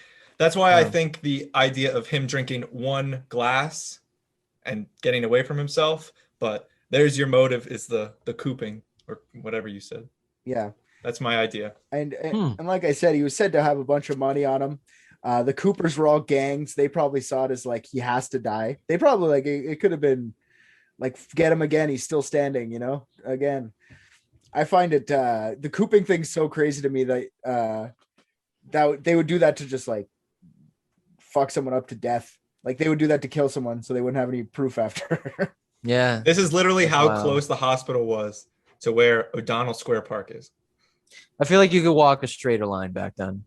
I think the idea of him drinking one glass and getting away from himself, but there's your motive, is the cooping or whatever you said. Yeah. That's my idea. And like I said, he was said to have a bunch of money on him. The Coopers were all gangs. They probably saw it as like, he has to die. They probably like, it could have been like, get him again. He's still standing, again. I find it, the cooping thing's so crazy to me that they would do that to just like, fuck someone up to death. Like they would do that to kill someone so they wouldn't have any proof after. Yeah. This is literally how close the hospital was to where O'Donnell Square Park is. I feel like you could walk a straighter line back then.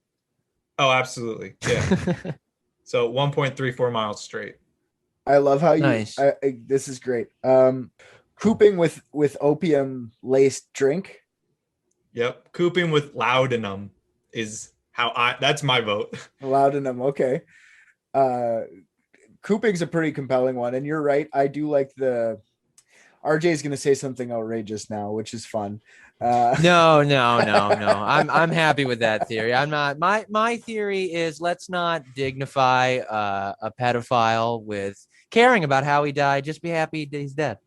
Oh, absolutely. Yeah. So 1.34 miles straight. I love how nice. This is great. Cooping with opium laced drink. Yep. Cooping with laudanum is that's my vote. Laudanum. Okay. Cooping's a pretty compelling one, and you're right. I do like RJ is going to say something outrageous now, which is fun. No. I'm happy with that theory. I'm not. My theory is, let's not dignify a pedophile with caring about how he died. Just be happy that he's dead.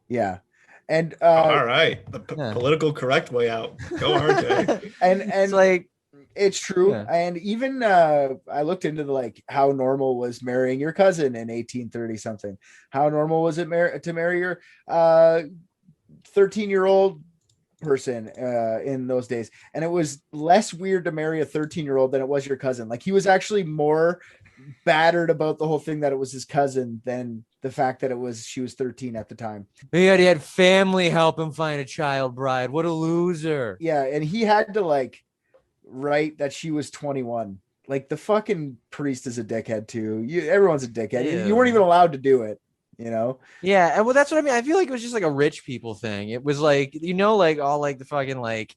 Yeah. And all right, the political correct way out. Go RJ. and it's like, it's true. Yeah. And even I looked into how normal was marrying your cousin in 1830 something. How normal was it to marry your 13-year-old person in those days? And it was less weird to marry a 13-year-old than it was your cousin. Like he was actually more battered about the whole thing that it was his cousin than the fact that she was 13 at the time. He had family help him find a child bride. What a loser. Yeah, and he had to write that she was 21. Like the fucking priest is a dickhead too. Everyone's a dickhead. Ew. You weren't even allowed to do it, Yeah, and well, that's what I mean. I feel like it was just like a rich people thing. It was all the fucking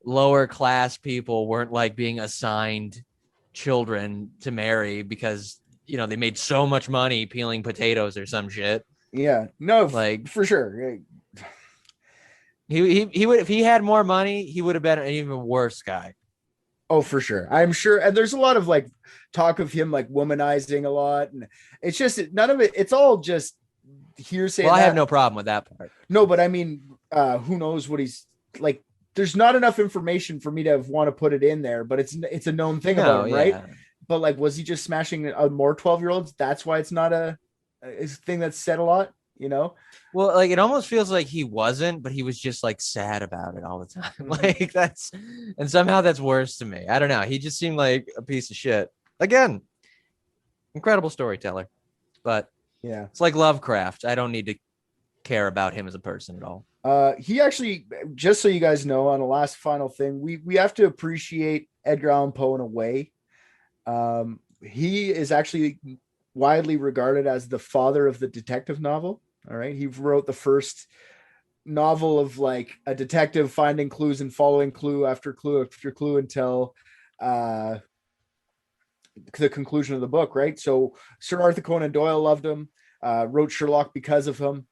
lower class people weren't being assigned children to marry because they made so much money peeling potatoes or some shit. Yeah, no, for sure. He would, if he had more money, he would have been an even worse guy. Oh, for sure. I'm sure. And there's a lot of talk of him womanizing a lot. And it's just none of it. It's all just hearsay. Well, I have no problem with that part. No, but I mean, who knows what he's like? There's not enough information for me to want to put it in there, but it's a known thing about him, right? But was he just smashing more 12-year-olds? That's why it's not a thing that's said a lot, Well, it almost feels like he wasn't, but he was just sad about it all the time. And somehow that's worse to me. I don't know. He just seemed like a piece of shit. Again, incredible storyteller, but yeah, it's like Lovecraft. I don't need to care about him as a person at all. He actually, just so you guys know, on the last final thing, we have to appreciate Edgar Allan Poe in a way. He is actually widely regarded as the father of the detective novel. All right. He wrote the first novel of a detective finding clues and following clue after clue after clue until the conclusion of the book. Right. So Sir Arthur Conan Doyle loved him, wrote Sherlock because of him.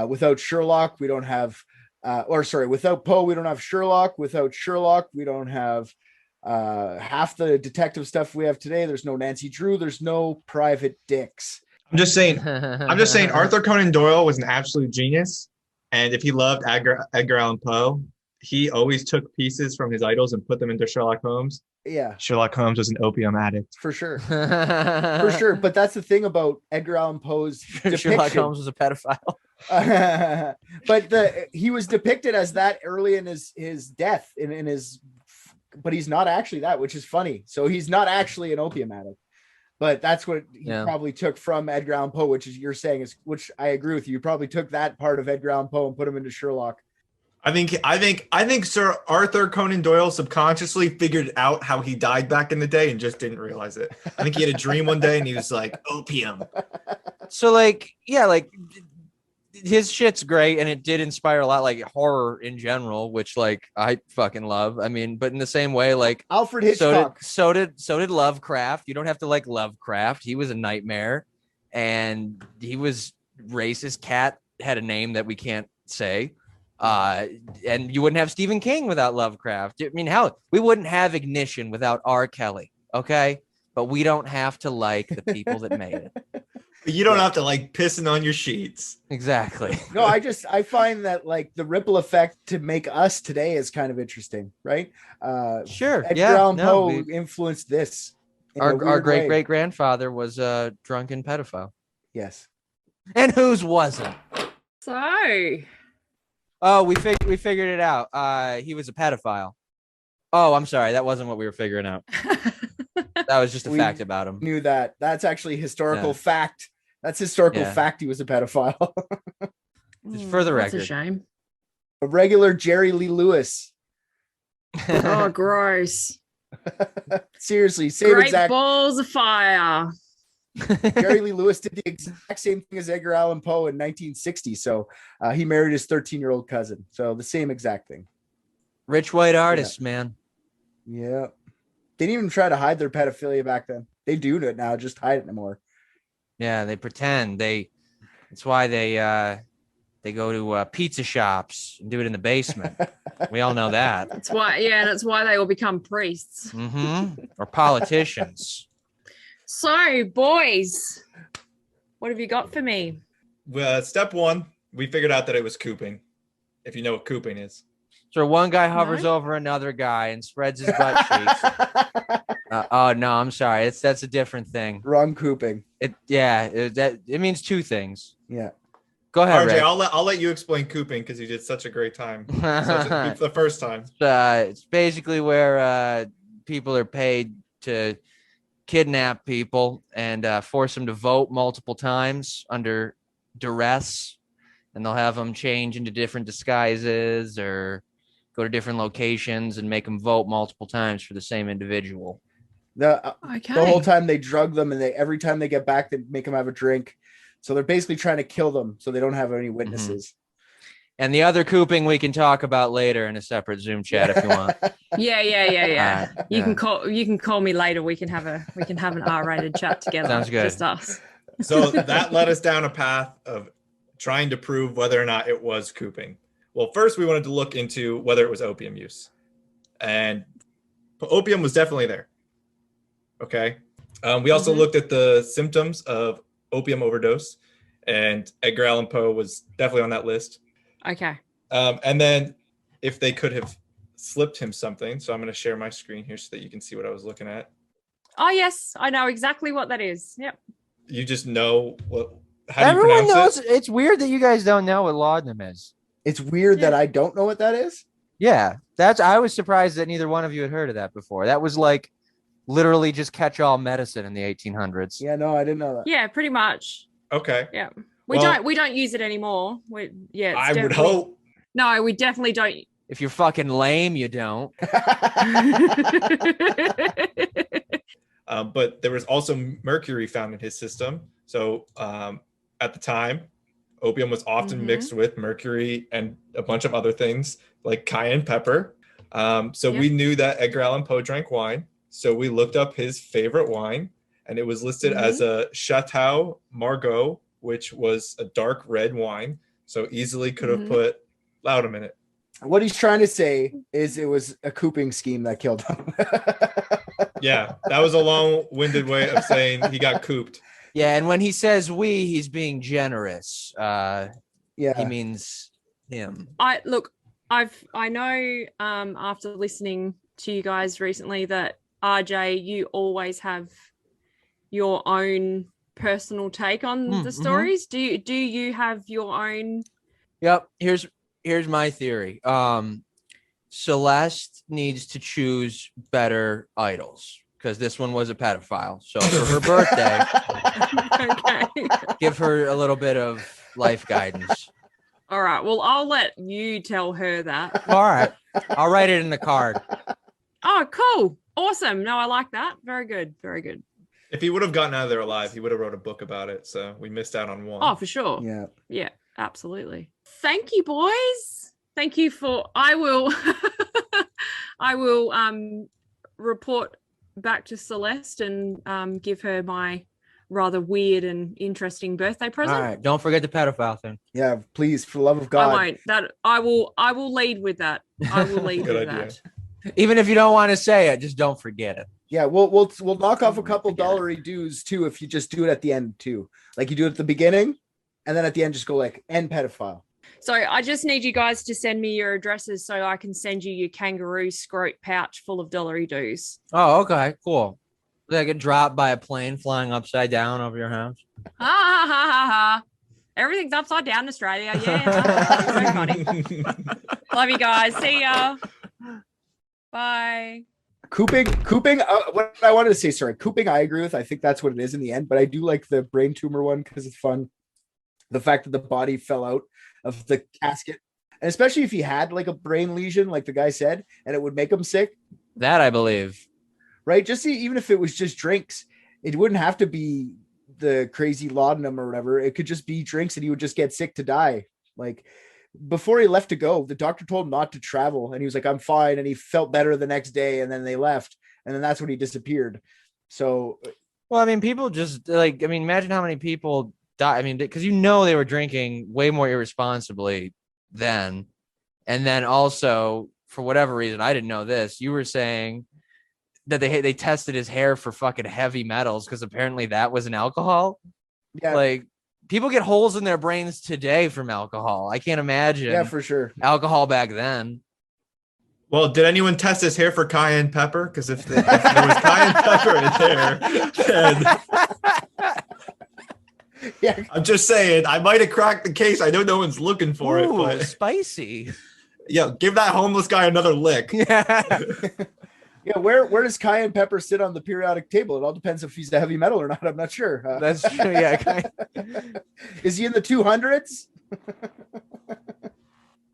Without Sherlock, we don't have, without Poe, we don't have Sherlock. Without Sherlock, we don't have half the detective stuff we have today. There's no Nancy Drew. There's no Private Dicks. I'm just saying Arthur Conan Doyle was an absolute genius. And if he loved Edgar Allan Poe, he always took pieces from his idols and put them into Sherlock Holmes. Yeah, Sherlock Holmes was an opium addict. for sure. For sure. But that's the thing about Edgar Allan Poe's depiction. Sherlock Holmes was a pedophile. But he was depicted as that early in his death in his, but he's not actually that, which is funny. So he's not actually an opium addict, but that's what he probably took from Edgar Allan Poe, which is you're saying is, which I agree with you. You probably took that part of Edgar Allan Poe and put him into Sherlock. I think Sir Arthur Conan Doyle subconsciously figured out how he died back in the day and just didn't realize it. I think he had a dream one day and he was like, opium. So like, yeah, like his shit's great, and it did inspire a lot, like horror in general, which like I fucking love. I mean, but in the same way, like Alfred Hitchcock. So did Lovecraft. You don't have to like Lovecraft. He was a nightmare, and he was racist. Cat had a name that we can't say. And you wouldn't have Stephen King without Lovecraft. I mean, hell, we wouldn't have Ignition without R. Kelly. Okay, but we don't have to like the people that made it. You don't have to like pissing on your sheets. Exactly. No, I find that like the ripple effect to make us today is kind of interesting, right? Sure. Edgar Allan Poe influenced this. Our great grandfather was a drunken pedophile. Yes. And whose wasn't? So. Oh, we figured it out. He was a pedophile. Oh, I'm sorry. That wasn't what we were figuring out. That was just a fact about him. Knew that. That's actually historical fact. That's historical fact. He was a pedophile. Just for the record. That's a shame. A regular Jerry Lee Lewis. Oh, gross. Seriously, same Great exact balls of fire. Jerry Lee Lewis did the exact same thing as Edgar Allan Poe in 1960. So he married his 13-year-old cousin. So the same exact thing. Rich white artists, man. Yeah. They didn't even try to hide their pedophilia back then. They do it now, just hide it more. Yeah, they pretend. That's why they go to pizza shops and do it in the basement. We all know that. That's why they all become priests. Mm-hmm. Or politicians. So, boys, what have you got for me? Well, step one, we figured out that it was cooping. If you know what cooping is. So one guy hovers over another guy and spreads his butt cheeks. Oh no, I'm sorry. That's a different thing. Wrong cooping. It means two things. Yeah. Go ahead, RJ. Rick. I'll let you explain cooping because you did such a great time. The first time. It's basically where people are paid to kidnap people and force them to vote multiple times under duress, and they'll have them change into different disguises or go to different locations and make them vote multiple times for the same individual. The whole time they drug them, and every time they get back, they make them have a drink. So they're basically trying to kill them so they don't have any witnesses. Mm-hmm. And the other cooping we can talk about later in a separate Zoom chat if you want. Yeah. You can call me later. We can have an R-rated chat together. Sounds good. Just us. So that led us down a path of trying to prove whether or not it was cooping. Well, first we wanted to look into whether it was opium use, and opium was definitely there. Okay. We also looked at the symptoms of opium overdose, and Edgar Allan Poe was definitely on that list. Okay. And then if they could have slipped him something. So I'm going to share my screen here so that you can see what I was looking at. Oh, yes. I know exactly what that is. Yep. You just know how Everyone do you pronounce knows. It's weird that you guys don't know what laudanum is. It's weird that I don't know what that is. Yeah, I was surprised that neither one of you had heard of that before. That was like literally just catch-all medicine in the 1800s. Yeah, no, I didn't know that. Yeah, pretty much. Okay. Yeah. We don't use it anymore. I would hope. No, we definitely don't. If you're fucking lame, you don't. But there was also mercury found in his system. So at the time, opium was often mixed with mercury and a bunch of other things like cayenne pepper. We knew that Edgar Allan Poe drank wine. So we looked up his favorite wine, and it was listed as a Chateau Margaux, which was a dark red wine. So easily could have put laudanum in it. What he's trying to say is it was a cooping scheme that killed him. Yeah, that was a long-winded way of saying he got cooped. Yeah, and when he says we, he's being generous. He means him. I know after listening to you guys recently that RJ, you always have your own personal take on the stories. Do you have your own? Yep. Here's my theory. Celeste needs to choose better idols because this one was a pedophile. So for her birthday, give her a little bit of life guidance. All right. Well, I'll let you tell her that. All right. I'll write it in the card. Oh, cool. Awesome. No, I like that. Very good. Very good. If he would have gotten out of there alive, he would have wrote a book about it. So we missed out on one. Oh, for sure. Yeah. Yeah, absolutely. Thank you, boys. Thank you for I will report back to Celeste and give her my rather weird and interesting birthday present. All right. Don't forget the pedophile thing. Yeah, please, for the love of God. I won't. I will lead with that. I will lead Good with idea. that. Even if you don't want to say it, just don't forget it. Yeah, we'll knock off a couple Forget it. dollary dues too if you just do it at the end too. Like you do it at the beginning, and then at the end just go like end pedophile. So I just need you guys to send me your addresses so I can send you your kangaroo scrote pouch full of dollary dues. Oh, okay. Cool. Did I get dropped by a plane flying upside down over your house? Ha ha ha ha ha. Everything's upside down in Australia. Yeah. So funny. Love you guys. See ya. Bye. Cooping. What I wanted to say, sorry, cooping. I agree with. I think that's what it is in the end. But I do like the brain tumor one because it's fun. The fact that the body fell out of the casket, and especially if he had like a brain lesion, like the guy said, and it would make him sick. That I believe. Right? Just even if it was just drinks, it wouldn't have to be the crazy laudanum or whatever. It could just be drinks, and he would just get sick to die. Like. Before he left to go, the doctor told him not to travel, and he was like, I'm fine. And he felt better the next day, and then they left, and then that's when he disappeared. So, well, I mean, people just like, I mean, imagine how many people die. I mean, because they were drinking way more irresponsibly then. And then also, for whatever reason, I didn't know this, you were saying that they tested his hair for fucking heavy metals because apparently that was an alcohol. yeah, Like, people get holes in their brains today from alcohol. I can't imagine. yeah, for sure. Alcohol back then. Well, did anyone test his hair for cayenne pepper? Because if there was cayenne pepper in there, then Yeah, I'm just saying, I might have cracked the case. I know no one's looking for it, Ooh, but spicy. yeah, give that homeless guy another lick. Yeah. yeah. Where does cayenne pepper sit on the periodic table? It all depends if he's a heavy metal or not. I'm not sure. That's true. Yeah. Is he in the 200s?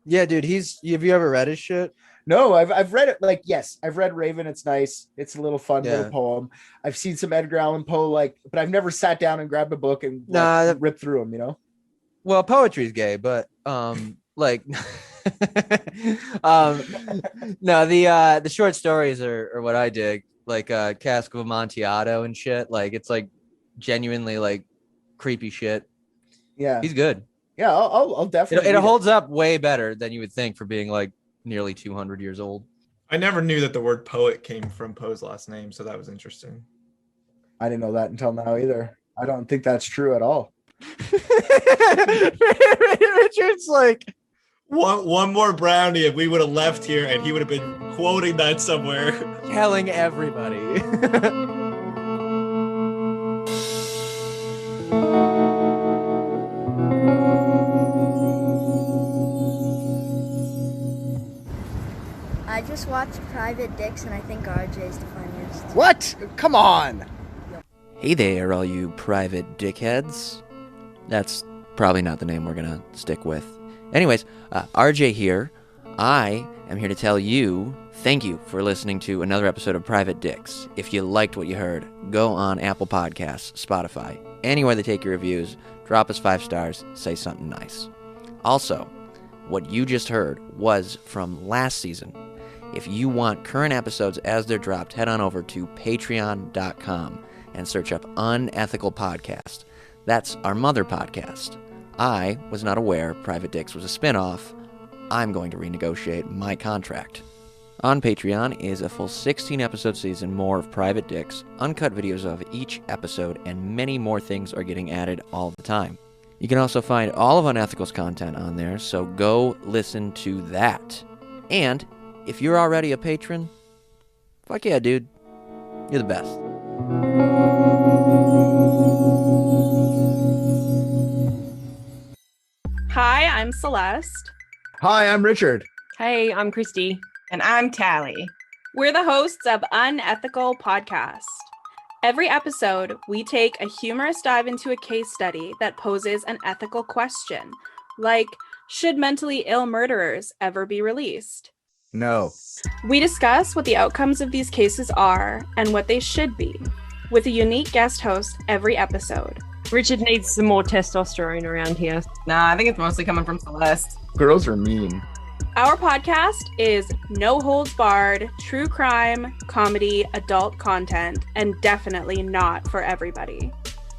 Yeah, dude. Have you ever read his shit? No, I've read it. Like, yes, I've read Raven. It's nice. It's a little fun Yeah. little poem. I've seen some Edgar Allan Poe, but I've never sat down and grabbed a book and ripped through them. You know. Well, poetry's gay, but like no, the short stories are what I dig, like Cask of Amontillado and shit. Like, it's like genuinely like creepy shit. Yeah, He's good. yeah. I'll definitely. It read holds up way better than you would think for being like nearly 200 years old. I never knew that the word poet came from Poe's last name, so that was interesting. I didn't know that until now either. I don't think that's true at all. Richard's like, One more brownie, if we would have left here, and he would have been quoting that somewhere. telling everybody. I just watched Private Dicks and I think RJ's the funniest. What? Come on. Hey there, all you private dickheads. That's probably not the name we're gonna stick with. Anyways, RJ here. I am here to tell you thank you for listening to another episode of Private Dicks. If you liked what you heard, go on Apple Podcasts, Spotify, anywhere they take your reviews, drop us 5 stars, say something nice. Also, what you just heard was from last season. If you want current episodes as they're dropped, head on over to patreon.com and search up Unethical Podcast. That's our mother podcast. I was not aware Private Dicks was a spin-off. I'm going to renegotiate my contract. On Patreon is a full 16-episode season, more of Private Dicks, uncut videos of each episode, and many more things are getting added all the time. You can also find all of Unethical's content on there, so go listen to that. And if you're already a patron, fuck yeah, dude. You're the best. Hi, I'm Celeste. Hi, I'm Richard. Hey, I'm Kristy. And I'm Tally. We're the hosts of Unethical Podcast. Every episode, we take a humorous dive into a case study that poses an ethical question, like, should mentally ill murderers ever be released? No. We discuss what the outcomes of these cases are and what they should be, with a unique guest host every episode. Richard needs some more testosterone around here. Nah, I think it's mostly coming from Celeste. Girls are mean. Our podcast is no holds barred, true crime, comedy, adult content, and definitely not for everybody.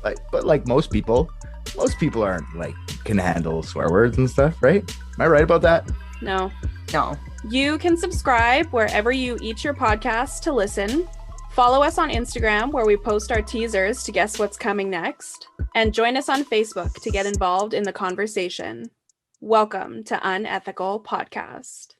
But like most people aren't like can handle swear words and stuff, right? Am I right about that? No. No. You can subscribe wherever you eat your podcasts to listen. Follow us on Instagram, where we post our teasers to guess what's coming next. And join us on Facebook to get involved in the conversation. Welcome to Unethical Podcast.